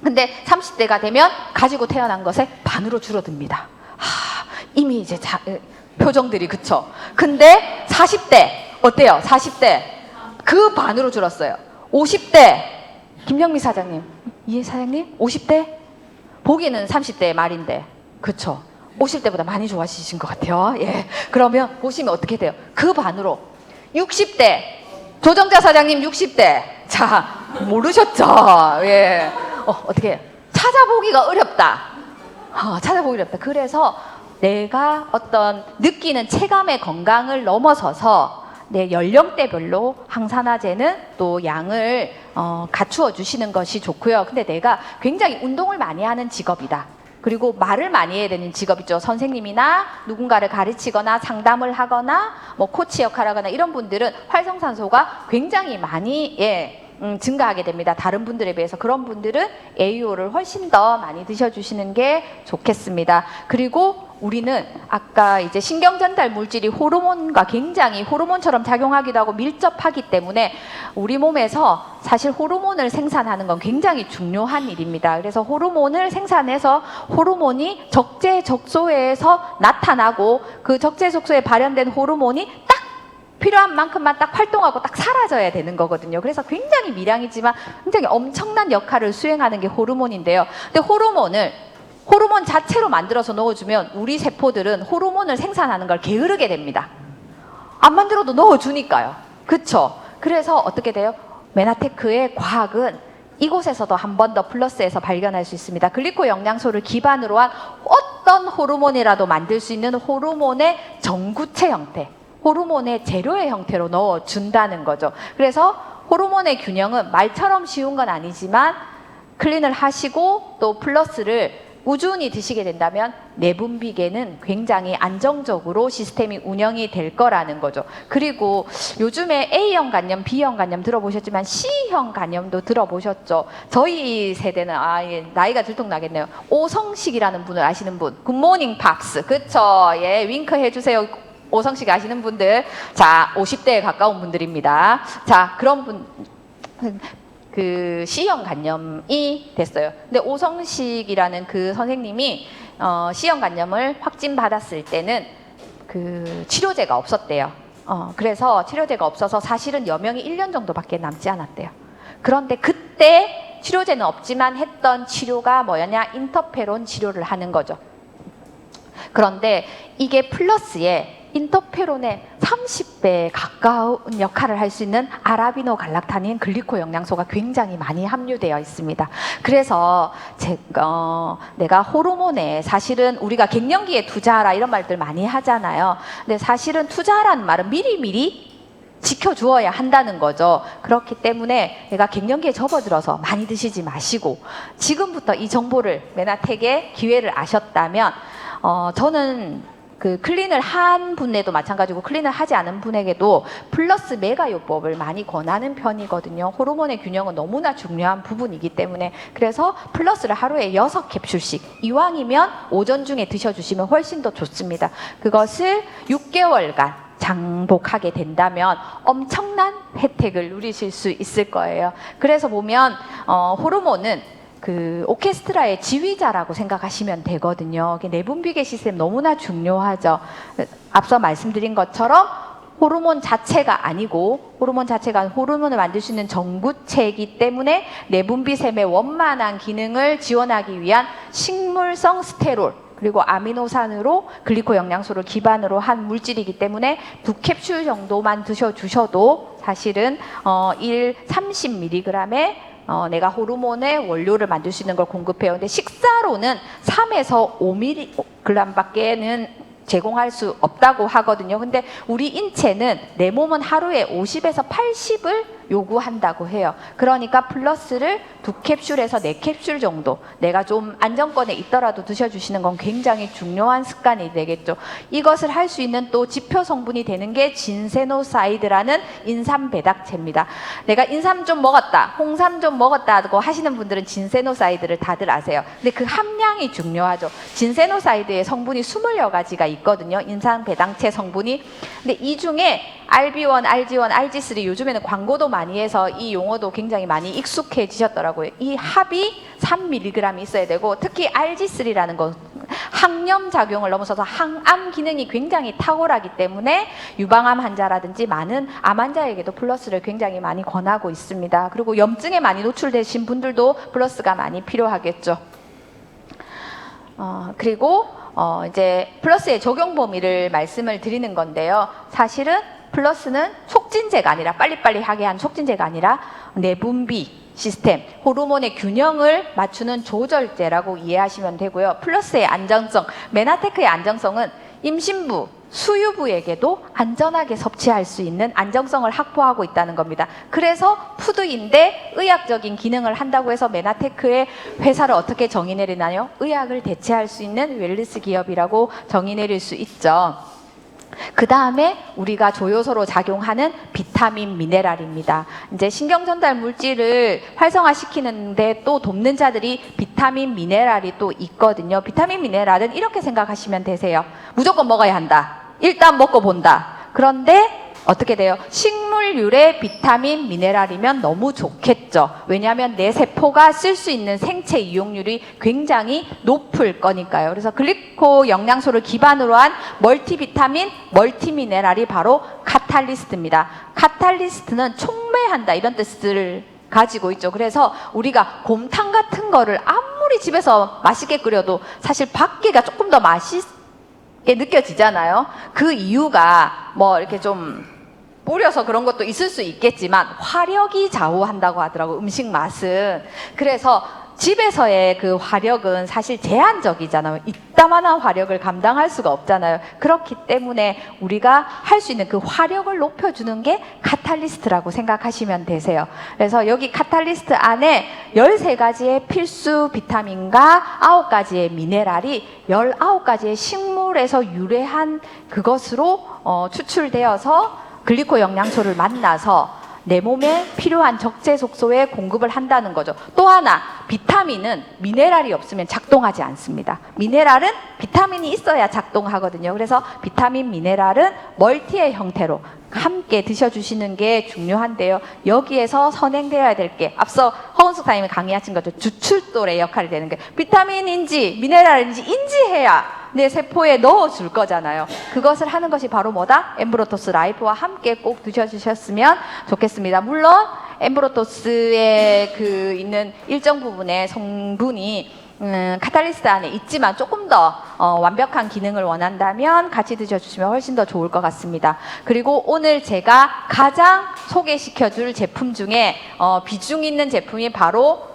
근데 30대가 되면 가지고 태어난 것의 반으로 줄어듭니다. 이미 이제 표정들이 그쵸. 근데 40대 어때요? 40대 그 반으로 줄었어요. 50대 김영미 사장님, 이해 사장님 50대 보기는 30대의 말인데 그쵸. 오실 때보다 많이 좋아지신 것 같아요. 그러면 보시면 어떻게 돼요? 그 반으로 60대 조정자 사장님 60대 자 모르셨죠? 어떻게 찾아보기가 어렵다. 찾아보기 어렵다. 그래서 내가 어떤 느끼는 체감의 건강을 넘어서서 내 연령대별로 항산화제는 또 양을 갖추어 주시는 것이 좋고요. 근데 내가 굉장히 운동을 많이 하는 직업이다. 그리고 말을 많이 해야 되는 직업이죠. 선생님이나 누군가를 가르치거나 상담을 하거나 코치 역할을 하거나 이런 분들은 활성산소가 굉장히 많이 증가하게 됩니다. 다른 분들에 비해서. 그런 분들은 AO를 훨씬 더 많이 드셔주시는 게 좋겠습니다. 그리고 우리는 아까 이제 신경전달 물질이 호르몬과 굉장히 호르몬처럼 작용하기도 하고 밀접하기 때문에 우리 몸에서 사실 호르몬을 생산하는 건 굉장히 중요한 일입니다. 그래서 호르몬을 생산해서 호르몬이 적재적소에서 나타나고 그 적재적소에 발현된 호르몬이 딱 필요한 만큼만 딱 활동하고 딱 사라져야 되는 거거든요. 그래서 굉장히 미량이지만 굉장히 엄청난 역할을 수행하는 게 호르몬인데요. 근데 호르몬 자체로 만들어서 넣어주면 우리 세포들은 호르몬을 생산하는 걸 게으르게 됩니다. 안 만들어도 넣어주니까요. 그쵸? 그래서 어떻게 돼요? 메나테크의 과학은 이곳에서도 한 번 더 플러스해서 발견할 수 있습니다. 글리코 영양소를 기반으로 한 어떤 호르몬이라도 만들 수 있는 호르몬의 정구체 형태, 호르몬의 재료의 형태로 넣어준다는 거죠. 그래서 호르몬의 균형은 말처럼 쉬운 건 아니지만 클린을 하시고 또 플러스를 꾸준히 드시게 된다면 내분비계는 굉장히 안정적으로 시스템이 운영이 될 거라는 거죠. 그리고 요즘에 A형 간염, B형 간염 들어보셨지만 C형 간염도 들어보셨죠. 저희 세대는 나이가 들통나겠네요. 오성식이라는 분을 아시는 분. 굿모닝 팝스. 그쵸? 윙크 해주세요. 오성식 아시는 분들. 자, 50대에 가까운 분들입니다. 자, 그런 분 그 C형 간염이 됐어요. 근데 오성식이라는 그 선생님이 C형 간염을 확진받았을 때는 그 치료제가 없었대요. 그래서 치료제가 없어서 사실은 여명이 1년 정도밖에 남지 않았대요. 그런데 그때 치료제는 없지만 했던 치료가 뭐였냐? 인터페론 치료를 하는 거죠. 그런데 이게 플러스에 인터페론의 30배에 가까운 역할을 할 수 있는 아라비노 갈락탄인 글리코 영양소가 굉장히 많이 함유되어 있습니다. 그래서 내가 호르몬에 사실은 우리가 갱년기에 투자하라 이런 말들 많이 하잖아요. 근데 사실은 투자하라는 말은 미리미리 지켜주어야 한다는 거죠. 그렇기 때문에 내가 갱년기에 접어들어서 많이 드시지 마시고 지금부터 이 정보를 메나텍의 기회를 아셨다면 저는 그 클린을 한 분에도 마찬가지고 클린을 하지 않은 분에게도 플러스 메가요법을 많이 권하는 편이거든요. 호르몬의 균형은 너무나 중요한 부분이기 때문에 그래서 플러스를 하루에 6캡슐씩 이왕이면 오전 중에 드셔주시면 훨씬 더 좋습니다. 그것을 6개월간 장복하게 된다면 엄청난 혜택을 누리실 수 있을 거예요. 그래서 보면 호르몬은 그 오케스트라의 지휘자라고 생각하시면 되거든요. 내분비계 시스템 너무나 중요하죠. 앞서 말씀드린 것처럼 호르몬 자체가 아니고 호르몬을 만들 수 있는 전구체이기 때문에 내분비샘의 원만한 기능을 지원하기 위한 식물성 스테롤 그리고 아미노산으로 글리코 영양소를 기반으로 한 물질이기 때문에 2캡슐 정도만 드셔주셔도 사실은 30mg의 내가 호르몬의 원료를 만들 수 있는 걸 공급해요. 근데 식사로는 3에서 5mg밖에는 제공할 수 없다고 하거든요. 근데 우리 인체는 내 몸은 하루에 50에서 80을 요구한다고 해요. 그러니까 플러스를 2캡슐에서 4캡슐 정도 내가 좀 안정권에 있더라도 드셔주시는 건 굉장히 중요한 습관이 되겠죠. 이것을 할 수 있는 또 지표 성분이 되는 게 진세노사이드라는 인삼 배닥체입니다. 내가 인삼 좀 먹었다, 홍삼 좀 먹었다고 하시는 분들은 진세노사이드를 다들 아세요. 근데 그 함량이 중요하죠. 진세노사이드의 성분이 20여 가지가 있거든요. 인삼 배닥체 성분이. 근데 이 중에 RB1, RG1, RG3 요즘에는 광고도 많이 해서 이 용어도 굉장히 많이 익숙해지셨더라고요. 이 합이 3mg 있어야 되고 특히 RG3라는 건 항염 작용을 넘어서서 항암 기능이 굉장히 탁월하기 때문에 유방암 환자라든지 많은 암 환자에게도 플러스를 굉장히 많이 권하고 있습니다. 그리고 염증에 많이 노출되신 분들도 플러스가 많이 필요하겠죠. 그리고 이제 플러스의 적용 범위를 말씀을 드리는 건데요. 사실은 플러스는 속진제가 아니라 빨리빨리 하게 한 속진제가 아니라 내분비 시스템, 호르몬의 균형을 맞추는 조절제라고 이해하시면 되고요. 플러스의 안정성, 메나테크의 안정성은 임신부, 수유부에게도 안전하게 섭취할 수 있는 안정성을 확보하고 있다는 겁니다. 그래서 푸드인데 의학적인 기능을 한다고 해서 메나테크의 회사를 어떻게 정의 내리나요? 의학을 대체할 수 있는 웰니스 기업이라고 정의 내릴 수 있죠. 그 다음에 우리가 조효소로 작용하는 비타민 미네랄입니다. 이제 신경 전달 물질을 활성화시키는데 또 돕는 자들이 비타민 미네랄이 또 있거든요. 비타민 미네랄은 이렇게 생각하시면 되세요. 무조건 먹어야 한다. 일단 먹고 본다. 그런데 어떻게 돼요? 식물유래 비타민 미네랄이면 너무 좋겠죠. 왜냐하면 내 세포가 쓸 수 있는 생체 이용률이 굉장히 높을 거니까요. 그래서 글리코 영양소를 기반으로 한 멀티비타민, 멀티미네랄이 바로 카탈리스트입니다. 카탈리스트는 촉매한다 이런 뜻을 가지고 있죠. 그래서 우리가 곰탕 같은 거를 아무리 집에서 맛있게 끓여도 사실 밖에가 조금 더 맛있게 느껴지잖아요. 그 이유가 뭐 이렇게 좀 뿌려서 그런 것도 있을 수 있겠지만 화력이 좌우한다고 하더라고요. 음식 맛은. 그래서 집에서의 그 화력은 사실 제한적이잖아요. 이따만한 화력을 감당할 수가 없잖아요. 그렇기 때문에 우리가 할 수 있는 그 화력을 높여주는 게 카탈리스트라고 생각하시면 되세요. 그래서 여기 카탈리스트 안에 13가지의 필수 비타민과 9가지의 미네랄이 19가지의 식물에서 유래한 그것으로 추출되어서 글리코 영양소를 만나서 내 몸에 필요한 적재적소에 공급을 한다는 거죠. 또 하나, 비타민은 미네랄이 없으면 작동하지 않습니다. 미네랄은 비타민이 있어야 작동하거든요. 그래서 비타민 미네랄은 멀티의 형태로 함께 드셔주시는 게 중요한데요. 여기에서 선행되어야 될 게 앞서 허은숙 사님이 강의하신 거죠. 주출돌의 역할이 되는 게 비타민인지 미네랄인지 인지해야 내 세포에 넣어줄 거잖아요. 그것을 하는 것이 바로 뭐다? 엠브로토스 라이프와 함께 꼭 드셔주셨으면 좋겠습니다. 물론 엠브로토스에 그 있는 일정 부분의 성분이 카탈리스트 안에 있지만 조금 더 완벽한 기능을 원한다면 같이 드셔주시면 훨씬 더 좋을 것 같습니다. 그리고 오늘 제가 가장 소개시켜줄 제품 중에 비중 있는 제품이 바로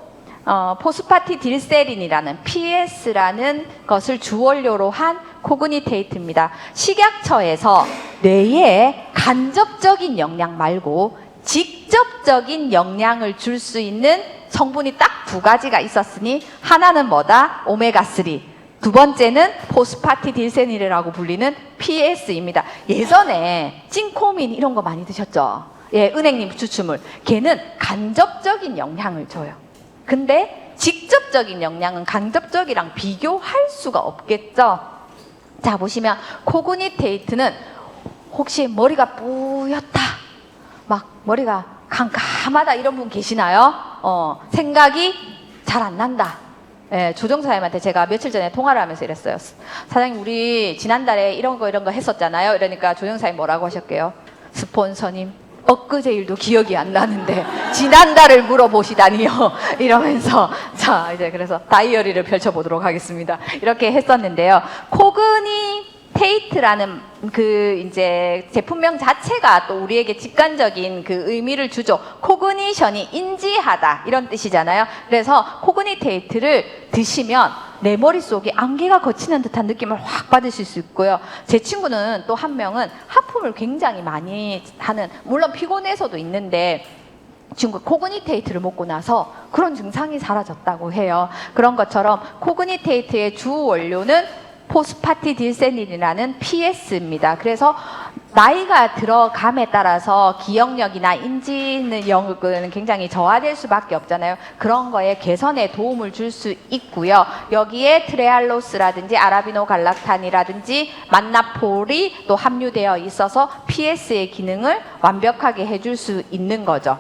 포스파티딜세린이라는 PS라는 것을 주원료로 한 코그니테이트입니다. 식약처에서 뇌에 간접적인 영향 말고 직접적인 영향을 줄 수 있는 성분이 딱 두 가지가 있었으니 하나는 뭐다? 오메가3. 두 번째는 포스파티딜세린이라고 불리는 PS입니다. 예전에 찐코민 이런 거 많이 드셨죠? 예, 은행님 추출물. 걔는 간접적인 영향을 줘요. 근데 직접적인 영향은 간접적이랑 비교할 수가 없겠죠? 자, 보시면 코그니테이트는 혹시 머리가 뿌옇다, 막 머리가 캄캄하다 이런 분 계시나요? 생각이 잘 안 난다. 예, 조정사님한테 제가 며칠 전에 통화를 하면서 이랬어요. 사장님, 우리 지난달에 이런 거 했었잖아요. 이러니까 조정사님 뭐라고 하셨게요? 스폰서님, 엊그제 일도 기억이 안 나는데 지난달을 물어보시다니요. 이러면서 자, 이제 그래서 다이어리를 펼쳐보도록 하겠습니다. 이렇게 했었는데요. 코그니테이트라는 그 이제 제품명 자체가 또 우리에게 직관적인 그 의미를 주죠. 코그니션이 인지하다 이런 뜻이잖아요. 그래서 코그니테이트를 드시면 내 머릿속에 안개가 걷히는 듯한 느낌을 확 받으실 수 있고요. 제 친구는 또 한 명은 하품을 굉장히 많이 하는, 물론 피곤해서도 있는데 친구 코그니테이트를 먹고 나서 그런 증상이 사라졌다고 해요. 그런 것처럼 코그니테이트의 주 원료는 포스파티딜세린이라는 PS입니다. 그래서 나이가 들어감에 따라서 기억력이나 인지능력은 굉장히 저하될 수밖에 없잖아요. 그런 거에 개선에 도움을 줄 수 있고요. 여기에 트레알로스라든지 아라비노 갈락탄이라든지 만나폴이 또 함유되어 있어서 PS의 기능을 완벽하게 해줄 수 있는 거죠.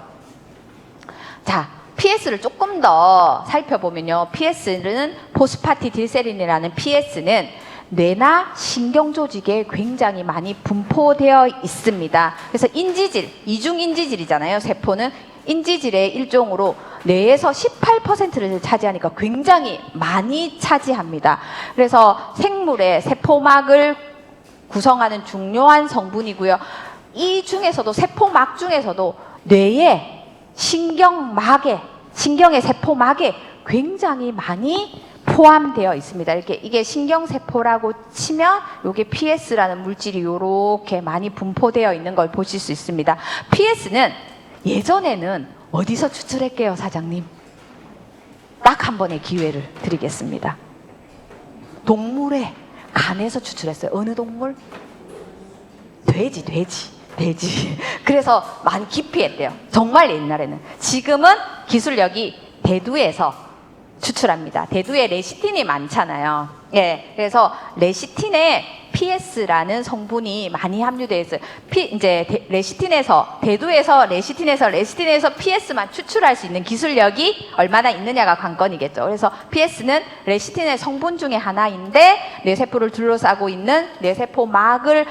자, PS를 조금 더 살펴보면요. PS는 포스파티딜세린이라는 PS는 뇌나 신경 조직에 굉장히 많이 분포되어 있습니다. 그래서 인지질, 이중인지질이잖아요. 세포는 인지질의 일종으로 뇌에서 18%를 차지하니까 굉장히 많이 차지합니다. 그래서 생물의 세포막을 구성하는 중요한 성분이고요. 이 중에서도 세포막 중에서도 뇌에 신경의 세포막에 굉장히 많이 포함되어 있습니다. 이게 신경세포라고 치면 이게 PS라는 물질이 이렇게 많이 분포되어 있는 걸 보실 수 있습니다. PS는 예전에는 어디서 추출했게요, 사장님? 딱 한 번의 기회를 드리겠습니다. 동물의 간에서 추출했어요. 어느 동물? 돼지. 그래서 많이 기피했대요. 정말 옛날에는. 지금은 기술력이 대두에서 추출합니다. 대두에 레시틴이 많잖아요. 예, 그래서 레시틴에 PS라는 성분이 많이 함유되어 있어요. 대두에서 레시틴에서 PS만 추출할 수 있는 기술력이 얼마나 있느냐가 관건이겠죠. 그래서 PS는 레시틴의 성분 중에 하나인데 뇌세포를 둘러싸고 있는 뇌세포막을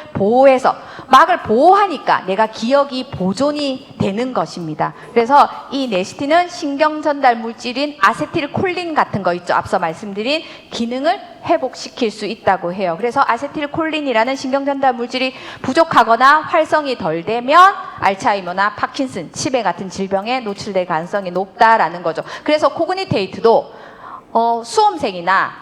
막을 보호하니까 내가 기억이 보존이 되는 것입니다. 그래서 이 레시틴은 신경전달 물질인 아세틸콜린 같은 거 있죠. 앞서 말씀드린 기능을 회복시킬 수 있다고 해요. 그래서 아세틸콜린이라는 신경전달 물질이 부족하거나 활성이 덜 되면 알츠하이머나 파킨슨, 치매 같은 질병에 노출될 가능성이 높다라는 거죠. 그래서 코그니테이트도 수험생이나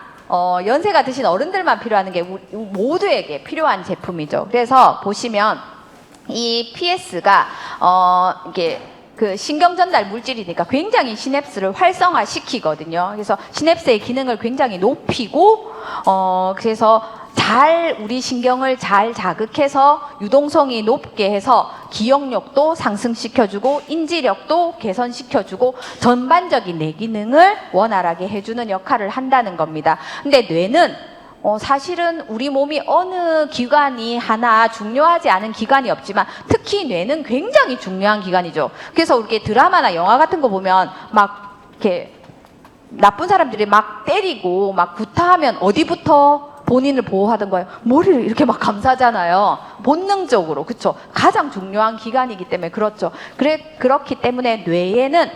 연세가 드신 어른들만 필요한 게 모두에게 필요한 제품이죠. 그래서 보시면 이 PS가 이게 그 신경전달 물질이니까 굉장히 시냅스를 활성화시키거든요. 그래서 시냅스의 기능을 굉장히 높이고 그래서 우리 신경을 잘 자극해서 유동성이 높게 해서 기억력도 상승시켜주고 인지력도 개선시켜주고 전반적인 뇌 기능을 원활하게 해주는 역할을 한다는 겁니다. 근데 뇌는 사실은 우리 몸이 어느 기관이 하나 중요하지 않은 기관이 없지만 특히 뇌는 굉장히 중요한 기관이죠. 그래서 이렇게 드라마나 영화 같은 거 보면 막 이렇게 나쁜 사람들이 막 때리고 막 구타하면 어디부터 본인을 보호하던 거예요. 머리를 이렇게 막 감싸잖아요. 본능적으로. 그렇죠. 가장 중요한 기관이기 때문에 그렇죠. 그렇기 때문에 뇌에는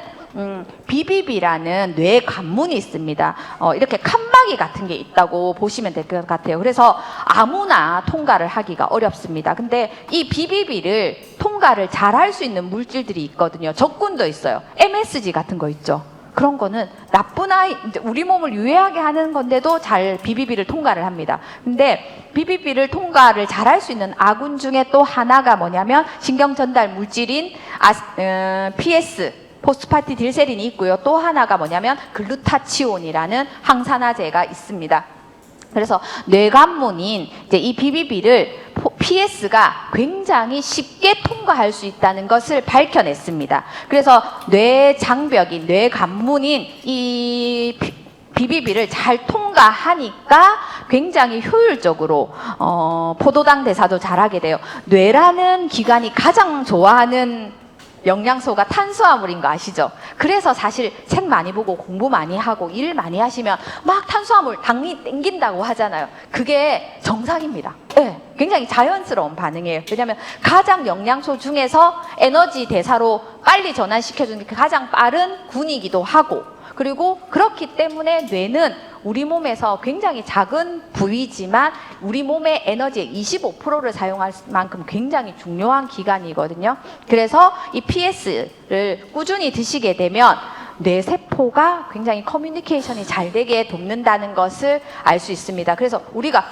비비비라는 뇌 관문이 있습니다. 이렇게 칸막이 같은 게 있다고 보시면 될 것 같아요. 그래서 아무나 통과를 하기가 어렵습니다. 근데 이 비비비를 통과를 잘 할 수 있는 물질들이 있거든요. 적군도 있어요. MSG 같은 거 있죠. 그런 거는 나쁜 아이, 우리 몸을 유해하게 하는 건데도 잘 비비비를 통과를 합니다. 근데 비비비를 통과를 잘 할 수 있는 아군 중에 또 하나가 뭐냐면 신경 전달 물질인 PS, 포스파티딜세린이 있고요. 또 하나가 뭐냐면 글루타치온이라는 항산화제가 있습니다. 그래서 뇌관문인 이제 이 비비비를 PS가 굉장히 쉽게 통과할 수 있다는 것을 밝혀냈습니다. 그래서 뇌 장벽인 뇌관문인 이 비비비를 잘 통과하니까 굉장히 효율적으로 포도당 대사도 잘하게 돼요. 뇌라는 기관이 가장 좋아하는 영양소가 탄수화물인 거 아시죠? 그래서 사실 책 많이 보고 공부 많이 하고 일 많이 하시면 막 탄수화물, 당이 땡긴다고 하잖아요. 그게 정상입니다. 네, 굉장히 자연스러운 반응이에요. 왜냐하면 가장 영양소 중에서 에너지 대사로 빨리 전환시켜주는 게 가장 빠른 군이기도 하고, 그리고 그렇기 때문에 뇌는 우리 몸에서 굉장히 작은 부위지만 우리 몸의 에너지의 25%를 사용할 만큼 굉장히 중요한 기관이거든요. 그래서 이 PS를 꾸준히 드시게 되면 뇌세포가 굉장히 커뮤니케이션이 잘 되게 돕는다는 것을 알 수 있습니다. 그래서 우리가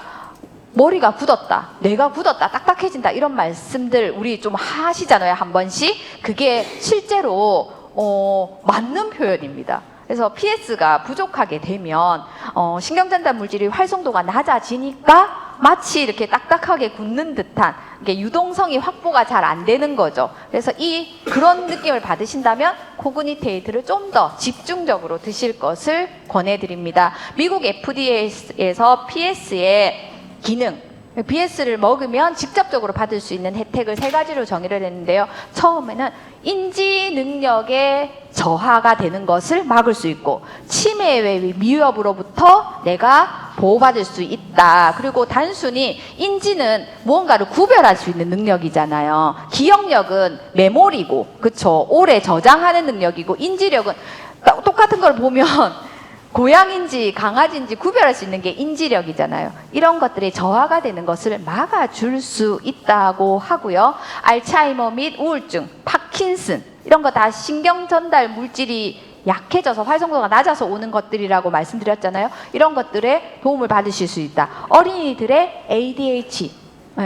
머리가 굳었다, 뇌가 굳었다, 딱딱해진다 이런 말씀들 우리 좀 하시잖아요, 한 번씩. 그게 실제로 맞는 표현입니다. 그래서 PS가 부족하게 되면 신경전달 물질이 활성도가 낮아지니까 마치 이렇게 딱딱하게 굳는 듯한 이게 유동성이 확보가 잘 안 되는 거죠. 그래서 그런 느낌을 받으신다면 코그니테이트를 좀 더 집중적으로 드실 것을 권해드립니다. 미국 FDA에서 PS의 기능, PS를 먹으면 직접적으로 받을 수 있는 혜택을 3가지로 정의를 했는데요. 처음에는 인지 능력의 저하가 되는 것을 막을 수 있고, 치매의 위협으로부터 내가 보호받을 수 있다. 그리고 단순히 인지는 무언가를 구별할 수 있는 능력이잖아요. 기억력은 메모리고, 그쵸? 오래 저장하는 능력이고, 인지력은 똑같은 걸 보면 고양인지 강아지인지 구별할 수 있는 게 인지력이잖아요. 이런 것들이 저하가 되는 것을 막아줄 수 있다고 하고요. 알츠하이머 및 우울증, 파킨슨 이런 거 다 신경 전달 물질이 약해져서 활성도가 낮아서 오는 것들이라고 말씀드렸잖아요. 이런 것들에 도움을 받으실 수 있다. 어린이들의 ADHD,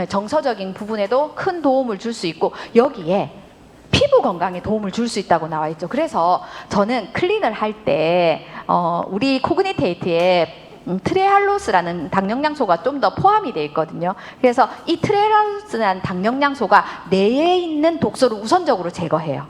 정서적인 부분에도 큰 도움을 줄 수 있고, 여기에 피부 건강에 도움을 줄 수 있다고 나와 있죠. 그래서 저는 클린을 할 때 우리 코그니테이트에 트레할로스라는 당영양소가 좀 더 포함이 되어 있거든요. 그래서 이 트레할로스라는 당영양소가 뇌에 있는 독소를 우선적으로 제거해요.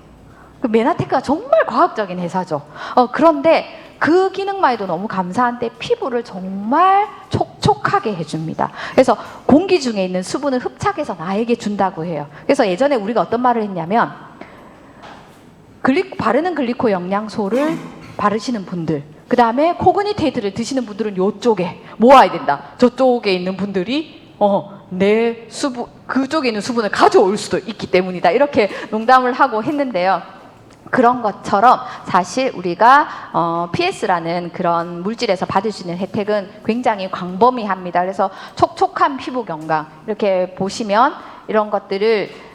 메나테크가 정말 과학적인 회사죠. 그런데 그 기능만 해도 너무 감사한데 피부를 정말 촉촉하게 해줍니다. 그래서 공기 중에 있는 수분을 흡착해서 나에게 준다고 해요. 그래서 예전에 우리가 어떤 말을 했냐면, 바르는 글리코 영양소를 바르시는 분들, 그 다음에 코그니테이트를 드시는 분들은 이쪽에 모아야 된다. 저쪽에 있는 분들이 내 수분, 그쪽에 있는 수분을 가져올 수도 있기 때문이다. 이렇게 농담을 하고 했는데요. 그런 것처럼 사실 우리가 PS라는 그런 물질에서 받을 수 있는 혜택은 굉장히 광범위합니다. 그래서 촉촉한 피부 건강 이렇게 보시면 이런 것들을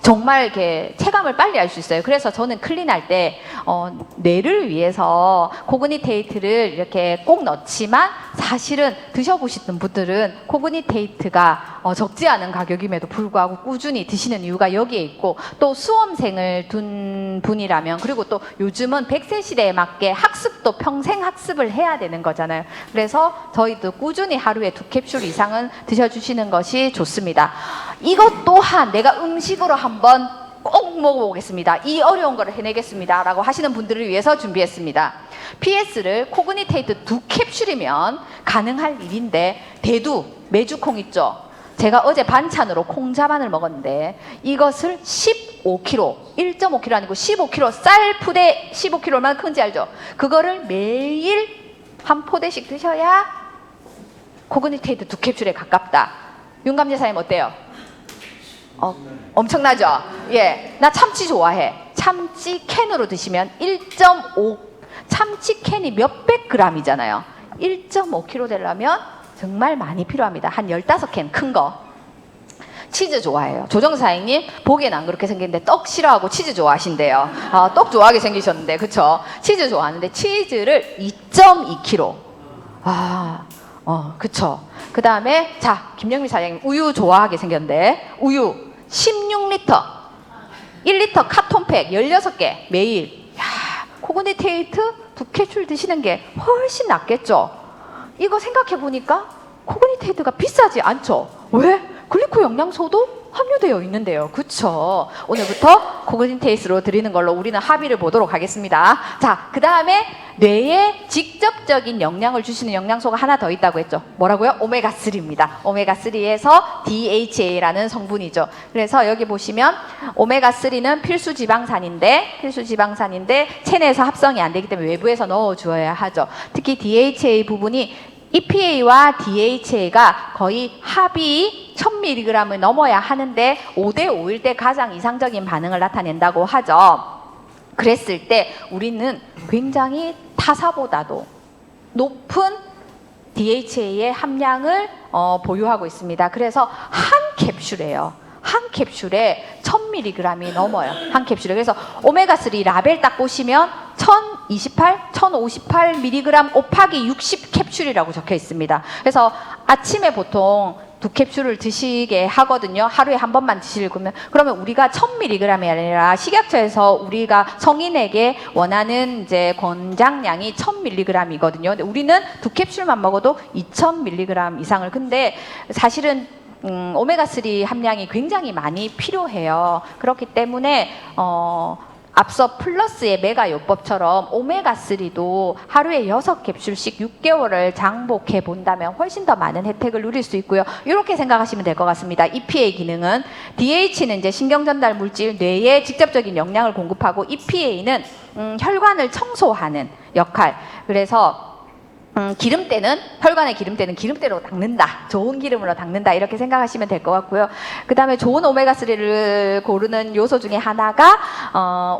정말 이렇게 체감을 빨리 할 수 있어요. 그래서 저는 클린할 때 뇌를 위해서 코그니테이트를 이렇게 꼭 넣지만, 사실은 드셔보시는 분들은 코그니테이트가 적지 않은 가격임에도 불구하고 꾸준히 드시는 이유가 여기에 있고, 또 수험생을 둔 분이라면, 그리고 또 요즘은 100세 시대에 맞게 학습도 평생 학습을 해야 되는 거잖아요. 그래서 저희도 꾸준히 하루에 2캡슐 이상은 드셔주시는 것이 좋습니다. 이것 또한 내가 음식으로 한번 꼭 먹어보겠습니다, 이 어려운 거를 해내겠습니다 라고 하시는 분들을 위해서 준비했습니다. PS를 코그니테이트 2캡슐이면 가능할 일인데, 대두, 메주콩 있죠? 제가 어제 반찬으로 콩자반을 먹었는데 이것을 15kg, 1.5kg 아니고 15kg, 쌀 푸대 15kg 얼마나 큰지 알죠? 그거를 매일 한 포대씩 드셔야 코그니테이트 2캡슐에 가깝다. 윤감지사님 어때요? 엄청나죠? 예, 나 참치 좋아해. 참치 캔으로 드시면 1.5 참치 캔이 몇백 그램이잖아요. 1.5kg 되려면 정말 많이 필요합니다. 한 15캔 큰 거. 치즈 좋아해요. 조정사장님 보기엔 안 그렇게 생겼는데 떡 싫어하고 치즈 좋아하신대요. 떡 좋아하게 생기셨는데 그쵸? 치즈 좋아하는데 치즈를 2.2kg. 그쵸. 그 다음에 자 김영미 사장님 우유 좋아하게 생겼는데 우유 16리터 1리터 카톤팩 16개 매일. 야, 코그니테이트 2캡슐 드시는 게 훨씬 낫겠죠? 이거 생각해 보니까 코그니테이트가 비싸지 않죠? 왜? 글리코 영양소도 함유되어 있는데요. 그쵸? 오늘부터 코그니테이트로 드리는 걸로 우리는 합의를 보도록 하겠습니다. 자, 그 다음에 뇌에 직접적인 영향을 주시는 영양소가 하나 더 있다고 했죠. 뭐라고요? 오메가3입니다. 오메가3에서 DHA라는 성분이죠. 그래서 여기 보시면 오메가3는 필수 지방산인데 체내에서 합성이 안 되기 때문에 외부에서 넣어주어야 하죠. 특히 DHA 부분이 EPA와 DHA가 거의 합이 1000mg을 넘어야 하는데 5대 5일 때 가장 이상적인 반응을 나타낸다고 하죠. 그랬을 때 우리는 굉장히 타사보다도 높은 DHA의 함량을 보유하고 있습니다. 그래서 한 캡슐에요. 한 캡슐에 1000mg이 넘어요. 한 캡슐에. 그래서 오메가3 라벨 딱 보시면 1058mg 곱하기 60 캡슐이라고 적혀 있습니다. 그래서 아침에 보통 2캡슐을 드시게 하거든요. 하루에 한 번만 드실 거면. 그러면 우리가 1000mg이 아니라 식약처에서 우리가 성인에게 원하는 이제 권장량이 1000mg이거든요. 근데 우리는 2캡슐만 먹어도 2000mg 이상을. 근데 사실은 오메가3 함량이 굉장히 많이 필요해요. 그렇기 때문에 앞서 플러스의 메가요법처럼 오메가3도 하루에 6캡슐씩 6개월을 장복해 본다면 훨씬 더 많은 혜택을 누릴 수 있고요. 이렇게 생각하시면 될 것 같습니다. EPA 기능은 DH는 이제 신경전달 물질, 뇌에 직접적인 영양을 공급하고 EPA는 혈관을 청소하는 역할. 그래서 기름때는 혈관의 기름때는 기름때로 닦는다. 좋은 기름으로 닦는다. 이렇게 생각하시면 될 것 같고요. 그 다음에 좋은 오메가3를 고르는 요소 중에 하나가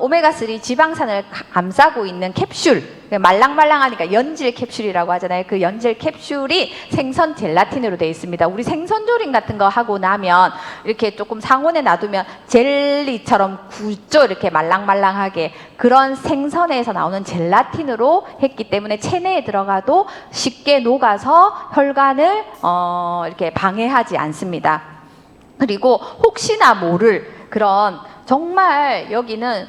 오메가3 지방산을 감싸고 있는 캡슐. 말랑말랑하니까 연질 캡슐이라고 하잖아요. 그 연질 캡슐이 생선 젤라틴으로 되어 있습니다. 우리 생선 조림 같은 거 하고 나면 이렇게 조금 상온에 놔두면 젤리처럼 굳죠. 이렇게 말랑말랑하게. 그런 생선에서 나오는 젤라틴으로 했기 때문에 체내에 들어가도 쉽게 녹아서 혈관을 이렇게 방해하지 않습니다. 그리고 혹시나 모를 그런 정말 여기는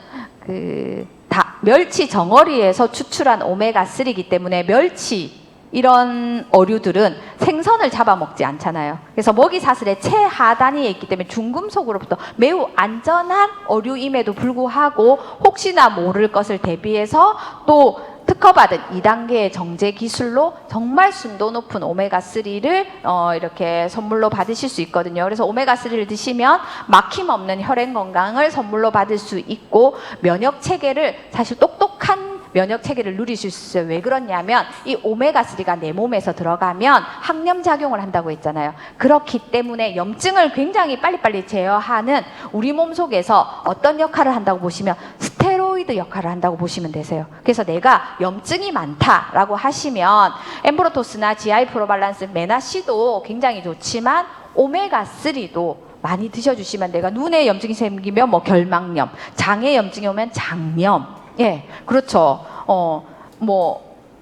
멸치 정어리에서 추출한 오메가3이기 때문에 멸치 이런 어류들은 생선을 잡아먹지 않잖아요. 그래서 먹이 사슬의 최하단위에 있기 때문에 중금속으로부터 매우 안전한 어류임에도 불구하고 혹시나 모를 것을 대비해서 또 특허받은 2단계의 정제 기술로 정말 순도 높은 오메가3를 이렇게 선물로 받으실 수 있거든요. 그래서 오메가3를 드시면 막힘없는 혈행 건강을 선물로 받을 수 있고 면역 체계를 사실 똑똑한 면역 체계를 누리실 수 있어요. 왜 그러냐면 이 오메가3가 내 몸에서 들어가면 항염 작용을 한다고 했잖아요. 그렇기 때문에 염증을 굉장히 빨리빨리 제어하는 우리 몸 속에서 어떤 역할을 한다고 보시면 스테로이드 역할을 한다고 보시면 되세요. 그래서 내가 염증이 많다라고 하시면 엠브로토스나 GI 프로발란스, 메나시도 굉장히 좋지만 오메가3도 많이 드셔주시면 내가 눈에 염증이 생기면 뭐 결막염, 장에 염증이 오면 장염, 예, 그렇죠.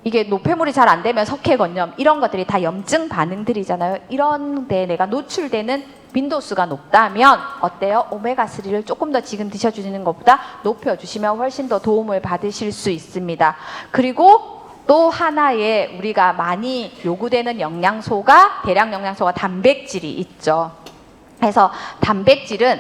이게 노폐물이 잘 안 되면 석회건염 이런 것들이 다 염증 반응들이잖아요. 이런 데 내가 노출되는 빈도수가 높다면 어때요? 오메가3를 조금 더 지금 드셔주시는 것보다 높여주시면 훨씬 더 도움을 받으실 수 있습니다. 그리고 또 하나의 우리가 많이 요구되는 영양소가 대량 영양소가 단백질이 있죠. 그래서 단백질은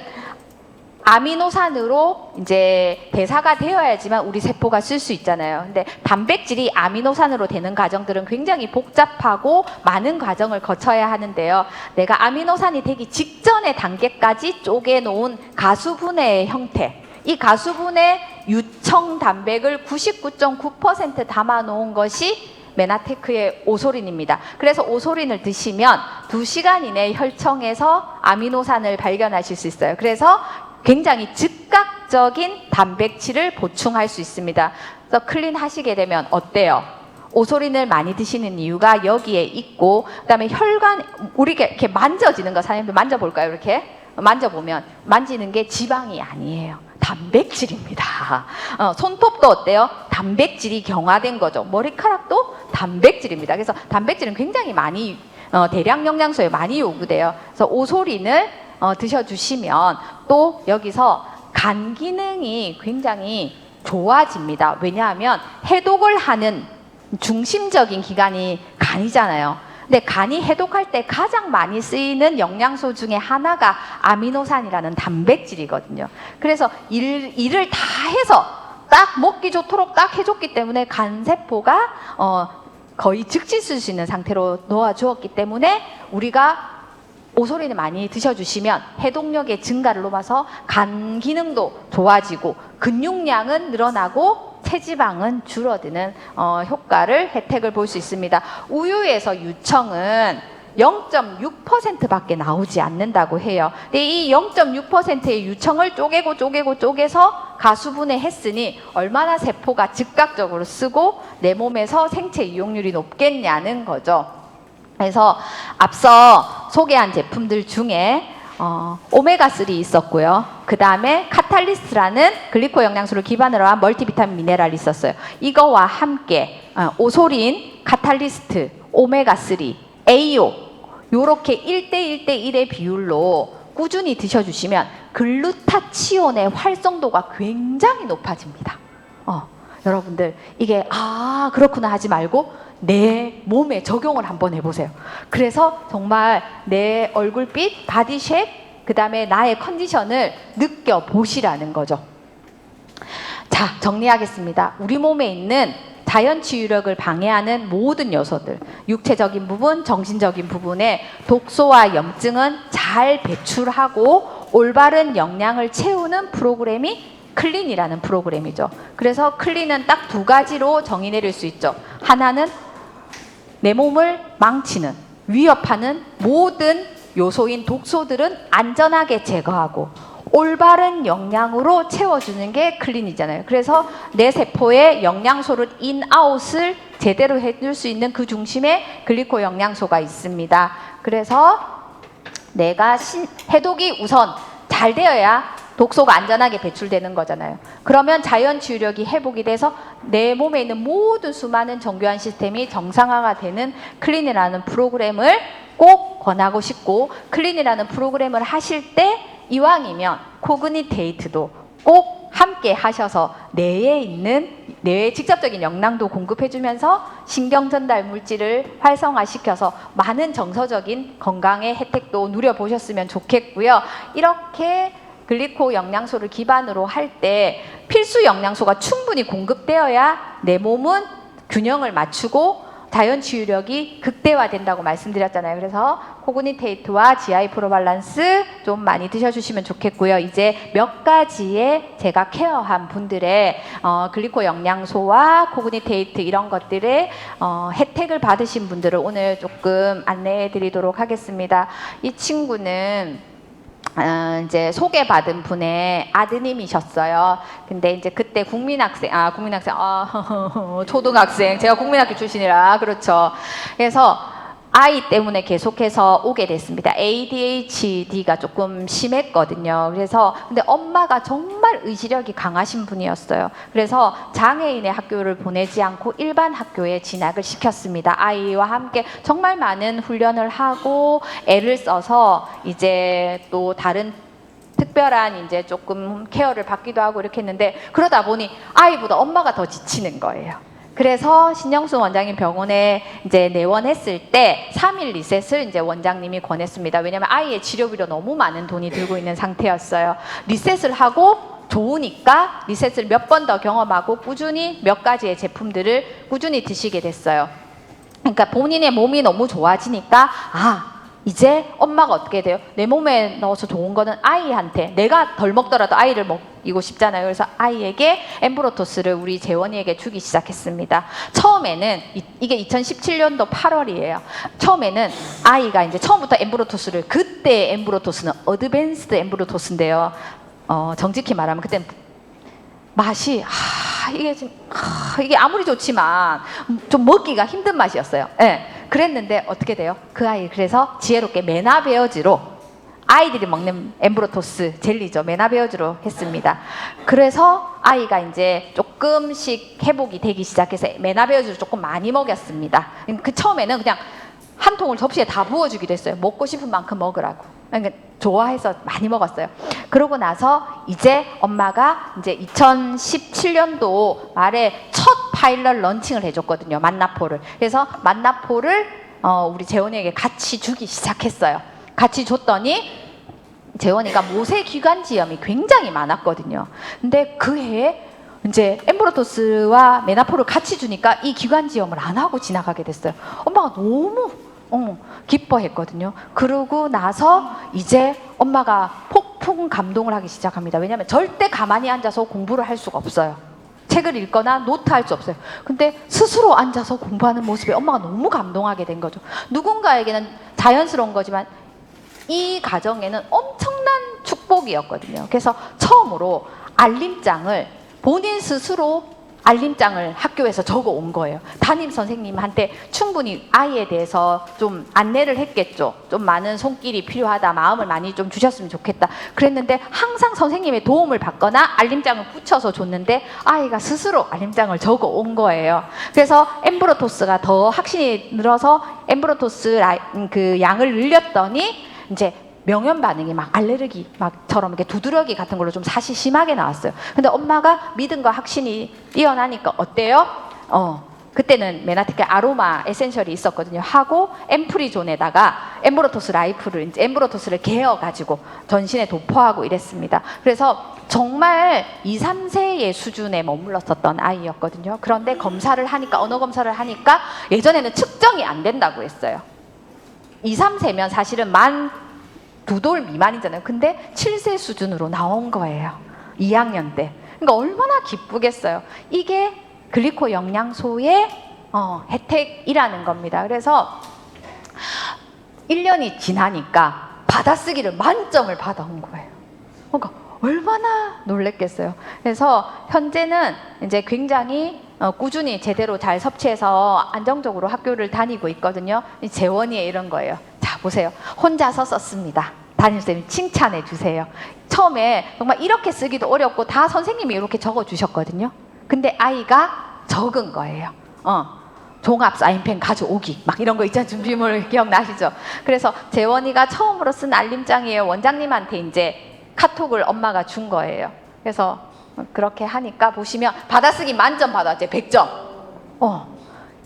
아미노산으로 이제 대사가 되어야지만 우리 세포가 쓸 수 있잖아요. 근데 단백질이 아미노산으로 되는 과정들은 굉장히 복잡하고 많은 과정을 거쳐야 하는데요. 내가 아미노산이 되기 직전의 단계까지 쪼개놓은 가수분해의 형태. 이 가수분해 유청 단백을 99.9% 담아놓은 것이 메나테크의 오소린입니다. 그래서 오소린을 드시면 2시간 이내 혈청에서 아미노산을 발견하실 수 있어요. 그래서 굉장히 즉각적인 단백질을 보충할 수 있습니다. 그래서 클린 하시게 되면 어때요? 오소린을 많이 드시는 이유가 여기에 있고, 그다음에 혈관, 우리 이렇게 만져지는 거, 사장님들 만져볼까요? 이렇게 만져보면 만지는 게 지방이 아니에요. 단백질입니다. 손톱도 어때요? 단백질이 경화된 거죠. 머리카락도 단백질입니다. 그래서 단백질은 굉장히 많이 대량 영양소에 많이 요구돼요. 그래서 오소린을 드셔주시면 또 여기서 간 기능이 굉장히 좋아집니다. 왜냐하면 해독을 하는 중심적인 기관이 간이잖아요. 근데 간이 해독할 때 가장 많이 쓰이는 영양소 중에 하나가 아미노산이라는 단백질이거든요. 그래서 일을 다 해서 딱 먹기 좋도록 딱 해줬기 때문에 간세포가 거의 즉시 쓸 수 있는 상태로 놓아주었기 때문에 우리가 오소린을 많이 드셔주시면 해독력의 증가를 넘어서 간 기능도 좋아지고 근육량은 늘어나고 체지방은 줄어드는 효과를 혜택을 볼 수 있습니다. 우유에서 유청은 0.6%밖에 나오지 않는다고 해요. 근데 이 0.6%의 유청을 쪼개서 가수분해 했으니 얼마나 세포가 즉각적으로 쓰고 내 몸에서 생체 이용률이 높겠냐는 거죠. 그래서 앞서 소개한 제품들 중에 오메가3 있었고요. 그 다음에 카탈리스트라는 글리코 영양소를 기반으로 한 멀티비타민 미네랄이 있었어요. 이거와 함께 오소린, 카탈리스트, 오메가3, AO 요렇게 1대1대1의 비율로 꾸준히 드셔주시면 글루타치온의 활성도가 굉장히 높아집니다. 여러분들 이게 그렇구나 하지 말고 내 몸에 적용을 한번 해보세요. 그래서 정말 내 얼굴빛, 바디 쉐입, 그 다음에 나의 컨디션을 느껴보시라는 거죠. 자, 정리하겠습니다. 우리 몸에 있는 자연 치유력을 방해하는 모든 요소들, 육체적인 부분, 정신적인 부분에 독소와 염증은 잘 배출하고 올바른 영양을 채우는 프로그램이 클린이라는 프로그램이죠. 그래서 클린은 딱 2가지로 정의 내릴 수 있죠. 하나는 내 몸을 망치는, 위협하는 모든 요소인 독소들은 안전하게 제거하고 올바른 영양으로 채워주는 게 클린이잖아요. 그래서 내 세포에 영양소를 인아웃을 제대로 해줄 수 있는 그 중심에 글리코 영양소가 있습니다. 그래서 내가 해독이 우선 잘 되어야 독소가 안전하게 배출되는 거잖아요. 그러면 자연 치유력이 회복이 돼서 내 몸에 있는 모든 수많은 정교한 시스템이 정상화가 되는 클린이라는 프로그램을 꼭 권하고 싶고, 클린이라는 프로그램을 하실 때 이왕이면 코그니테이트도 꼭 함께 하셔서 뇌에 직접적인 영양도 공급해주면서 신경 전달 물질을 활성화시켜서 많은 정서적인 건강의 혜택도 누려보셨으면 좋겠고요. 이렇게 글리코 영양소를 기반으로 할 때 필수 영양소가 충분히 공급되어야 내 몸은 균형을 맞추고 자연 치유력이 극대화된다고 말씀드렸잖아요. 그래서 코그니테이트와 GI 프로발란스 좀 많이 드셔주시면 좋겠고요. 이제 몇 가지의 제가 케어한 분들의 글리코 영양소와 코그니테이트 이런 것들의 혜택을 받으신 분들을 오늘 조금 안내해 드리도록 하겠습니다. 이 친구는 이제 소개받은 분의 아드님이셨어요. 근데 이제 그때 초등학생, 제가 국민학교 출신이라 그렇죠. 그래서 아이 때문에 계속해서 오게 됐습니다. ADHD가 조금 심했거든요. 그래서 근데 엄마가 정말 의지력이 강하신 분이었어요. 그래서 장애인의 학교를 보내지 않고 일반 학교에 진학을 시켰습니다. 아이와 함께 정말 많은 훈련을 하고 애를 써서 이제 또 다른 특별한 이제 조금 케어를 받기도 하고 이렇게 했는데, 그러다 보니 아이보다 엄마가 더 지치는 거예요. 그래서 신영수 원장님 병원에 이제 내원했을 때 3일 리셋을 이제 원장님이 권했습니다. 왜냐면 아이의 치료비로 너무 많은 돈이 들고 있는 상태였어요. 리셋을 하고 좋으니까 리셋을 몇 번 더 경험하고 꾸준히 몇 가지의 제품들을 꾸준히 드시게 됐어요. 그러니까 본인의 몸이 너무 좋아지니까 이제 엄마가 어떻게 돼요? 내 몸에 넣어서 좋은 거는 아이한테, 내가 덜 먹더라도 아이를 먹이고 싶잖아요. 그래서 아이에게 엠브로토스를 우리 재원이에게 주기 시작했습니다. 처음에는 이게 2017년도 8월이에요. 처음에는 아이가 이제 처음부터 엠브로토스를, 그때 엠브로토스는 어드밴스드 엠브로토스인데요. 정직히 말하면 그때는 맛이 이게 아무리 좋지만 좀 먹기가 힘든 맛이었어요. 네. 그랬는데 어떻게 돼요? 그 아이 그래서 지혜롭게 메나베어즈로, 아이들이 먹는 엠브로토스 젤리죠. 메나베어즈로 했습니다. 그래서 아이가 이제 조금씩 회복이 되기 시작해서 메나베어즈를 조금 많이 먹였습니다. 그 처음에는 그냥 한 통을 접시에 다 부어주기도 했어요. 먹고 싶은 만큼 먹으라고. 그러니까 좋아해서 많이 먹었어요. 그러고 나서 이제 엄마가 이제 2017년도 말에 첫 파일럿 런칭을 해줬거든요. 만나포를. 그래서 만나포를 우리 재원이에게 같이 주기 시작했어요. 같이 줬더니 재원이가 모세기관지염이 굉장히 많았거든요. 근데 그 해에 이제 엠브로토스와 메나포를 같이 주니까 이 기관지염을 안 하고 지나가게 됐어요. 엄마가 너무 기뻐했거든요. 그러고 나서 이제 엄마가 폭풍 감동을 하기 시작합니다. 왜냐하면 절대 가만히 앉아서 공부를 할 수가 없어요. 책을 읽거나 노트할 수 없어요. 근데 스스로 앉아서 공부하는 모습에 엄마가 너무 감동하게 된 거죠. 누군가에게는 자연스러운 거지만 이 가정에는 엄청난 축복이었거든요. 그래서 처음으로 알림장을 본인 스스로 알림장을 학교에서 적어 온 거예요. 담임 선생님한테 충분히 아이에 대해서 좀 안내를 했겠죠. 좀 많은 손길이 필요하다, 마음을 많이 좀 주셨으면 좋겠다. 그랬는데 항상 선생님의 도움을 받거나 알림장을 붙여서 줬는데 아이가 스스로 알림장을 적어 온 거예요. 그래서 엠브로토스가 더 확신이 늘어서 엠브로토스 그 양을 늘렸더니 이제 명현 반응이 막 알레르기 막처럼 이렇게 두드러기 같은 걸로 좀 사실 심하게 나왔어요. 근데 엄마가 믿음과 확신이 뛰어나니까 어때요? 그때는 메나티크 아로마 에센셜이 있었거든요. 하고 엠프리존에다가 엠브로토스 라이프를, 이제 엠브로토스를 개어 가지고 전신에 도포하고 이랬습니다. 그래서 정말 2, 3세의 수준에 머물렀었던 아이였거든요. 그런데 검사를 하니까, 언어 검사를 하니까 예전에는 측정이 안 된다고 했어요. 2, 3세면 사실은 만 2돌 미만이잖아요. 근데 7세 수준으로 나온 거예요. 2학년 때. 그러니까 얼마나 기쁘겠어요. 이게 글리코 영양소의 혜택이라는 겁니다. 그래서 1년이 지나니까 받아쓰기를 만점을 받아온 거예요. 그러니까 얼마나 놀랬겠어요. 그래서 현재는 이제 굉장히 꾸준히 제대로 잘 섭취해서 안정적으로 학교를 다니고 있거든요. 재원이의 이런 거예요. 자, 보세요. 혼자서 썼습니다. 담임선생님 칭찬해 주세요. 처음에 정말 이렇게 쓰기도 어렵고 다 선생님이 이렇게 적어 주셨거든요. 근데 아이가 적은 거예요. 종합 사인펜 가져오기 막 이런 거 있잖아요. 준비물 기억나시죠? 그래서 재원이가 처음으로 쓴 알림장이에요. 원장님한테 이제 카톡을 엄마가 준 거예요. 그래서 그렇게 하니까 보시면 받아쓰기 만점 받았죠. 100점.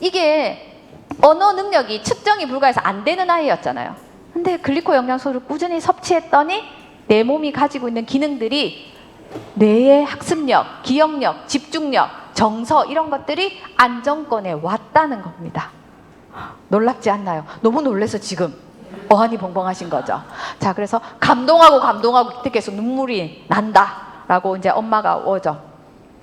이게 언어 능력이 측정이 불가해서 안 되는 아이였잖아요. 근데 글리코 영양소를 꾸준히 섭취했더니 내 몸이 가지고 있는 기능들이, 뇌의 학습력, 기억력, 집중력, 정서 이런 것들이 안정권에 왔다는 겁니다. 놀랍지 않나요? 너무 놀라서 지금 어안이 벙벙하신 거죠. 자, 그래서 감동하고 계속 눈물이 난다라고 이제 엄마가 오죠.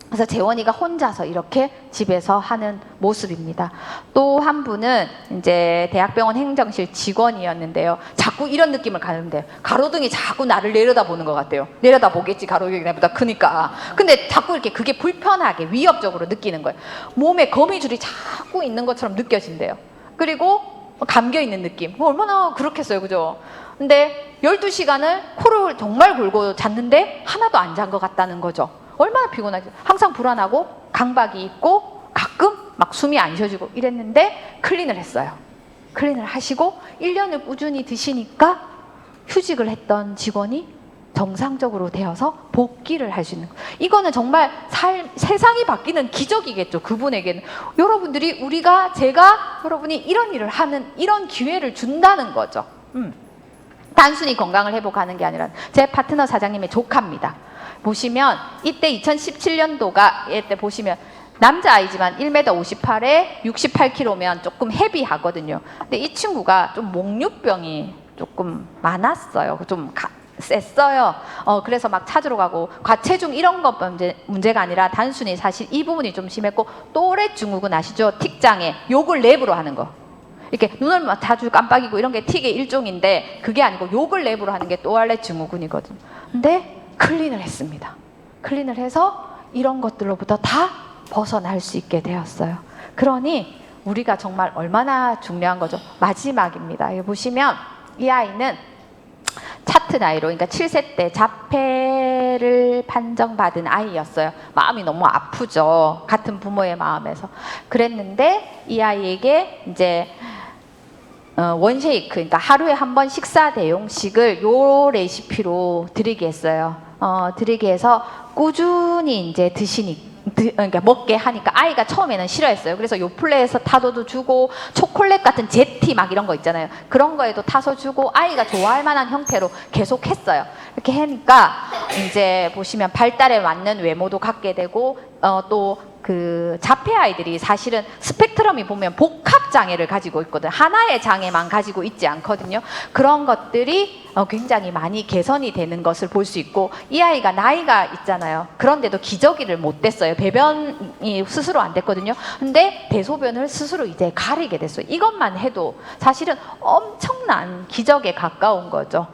그래서 재원이가 혼자서 이렇게 집에서 하는 모습입니다. 또 한 분은 이제 대학병원 행정실 직원이었는데요. 자꾸 이런 느낌을 가는데요. 가로등이 자꾸 나를 내려다보는 것 같아요. 내려다보겠지, 가로등이 나보다 크니까. 근데 자꾸 이렇게 그게 불편하게 위협적으로 느끼는 거예요. 몸에 거미줄이 자꾸 있는 것처럼 느껴진대요. 그리고 감겨있는 느낌. 얼마나 그렇겠어요, 그죠? 근데 12시간을 코를 정말 골고 잤는데 하나도 안 잔 것 같다는 거죠. 얼마나 피곤하지. 항상 불안하고 강박이 있고 가끔 막 숨이 안 쉬어지고 이랬는데 클린을 했어요. 클린을 하시고 1년을 꾸준히 드시니까 휴직을 했던 직원이 정상적으로 되어서 복귀를 할 수 있는 거예요. 이거는 정말 세상이 바뀌는 기적이겠죠. 그분에게는. 여러분들이, 제가 여러분이 이런 일을 하는 이런 기회를 준다는 거죠. 단순히 건강을 회복하는 게 아니라, 제 파트너 사장님의 조카입니다. 보시면 이때 2017년도가 이때 보시면 남자아이지만 1m 58에 68kg면 조금 헤비하거든요. 근데 이 친구가 좀 목류병이 조금 많았어요. 좀 셌어요. 그래서 막 찾으러 가고 과체중 이런 것 문제가 아니라 단순히 사실 이 부분이 좀 심했고 또래 증후군 아시죠? 틱장애, 욕을 랩으로 하는 거. 이렇게 눈을 막 자주 깜빡이고 이런 게 틱의 일종인데 그게 아니고 욕을 랩으로 하는 게 또래 증후군이거든요. 근데 클린을 했습니다. 클린을 해서 이런 것들로부터 다 벗어날 수 있게 되었어요. 그러니 우리가 정말 얼마나 중요한 거죠. 마지막입니다. 여기 보시면 이 아이는 차트 나이로, 그러니까 7세 때 자폐를 판정받은 아이였어요. 마음이 너무 아프죠. 같은 부모의 마음에서. 그랬는데 이 아이에게 이제 원쉐이크, 그러니까 하루에 한 번 식사 대용식을 요 레시피로 드리게 했어요. 드리게 해서 꾸준히 이제 그러니까 먹게 하니까 아이가 처음에는 싫어했어요. 그래서 요플레에서 타서도 주고 초콜릿 같은 제티 막 이런 거 있잖아요. 그런 거에도 타서 주고 아이가 좋아할 만한 형태로 계속 했어요. 이렇게 하니까 이제 보시면 발달에 맞는 외모도 갖게 되고 또 그 자폐 아이들이 사실은 스펙트럼이 보면 복합 장애를 가지고 있거든. 하나의 장애만 가지고 있지 않거든요. 그런 것들이 굉장히 많이 개선이 되는 것을 볼 수 있고 이 아이가 나이가 있잖아요. 그런데도 기저귀를 못 댔어요. 배변이 스스로 안 됐거든요. 근데 대소변을 스스로 이제 가리게 됐어요. 이것만 해도 사실은 엄청난 기적에 가까운 거죠.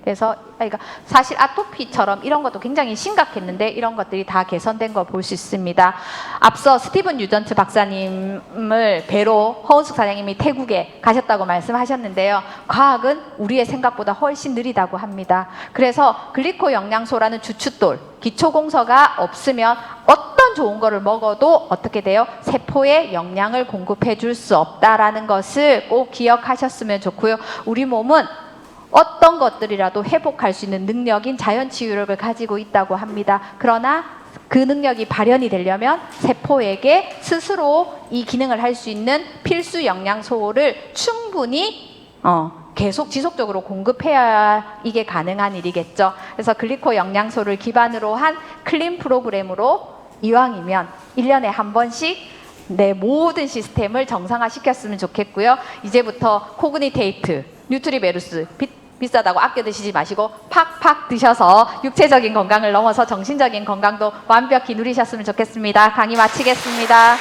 그래서 아이가 사실 아토피처럼 이런 것도 굉장히 심각했는데 이런 것들이 다 개선된 거 볼 수 있습니다. 앞서 스티븐 유전트 박사님을 뵈러 허은숙 사장님이 태국에 가셨다고 말씀하셨는데요. 과학은 우리의 생각보다 훨씬 느리다고 합니다. 그래서 글리코 영양소라는 주춧돌, 기초공서가 없으면 어떤 좋은 거를 먹어도 어떻게 돼요? 세포에 영양을 공급해 줄 수 없다라는 것을 꼭 기억하셨으면 좋고요. 우리 몸은 어떤 것들이라도 회복할 수 있는 능력인 자연 치유력을 가지고 있다고 합니다. 그러나 그 능력이 발현이 되려면 세포에게 스스로 이 기능을 할 수 있는 필수 영양소를 충분히 계속 지속적으로 공급해야 이게 가능한 일이겠죠. 그래서 글리코 영양소를 기반으로 한 클린 프로그램으로 이왕이면 1년에 한 번씩 내 모든 시스템을 정상화시켰으면 좋겠고요. 이제부터 코그니테이트, 뉴트리베루스 비싸다고 아껴 드시지 마시고 팍팍 드셔서 육체적인 건강을 넘어서 정신적인 건강도 완벽히 누리셨으면 좋겠습니다. 강의 마치겠습니다.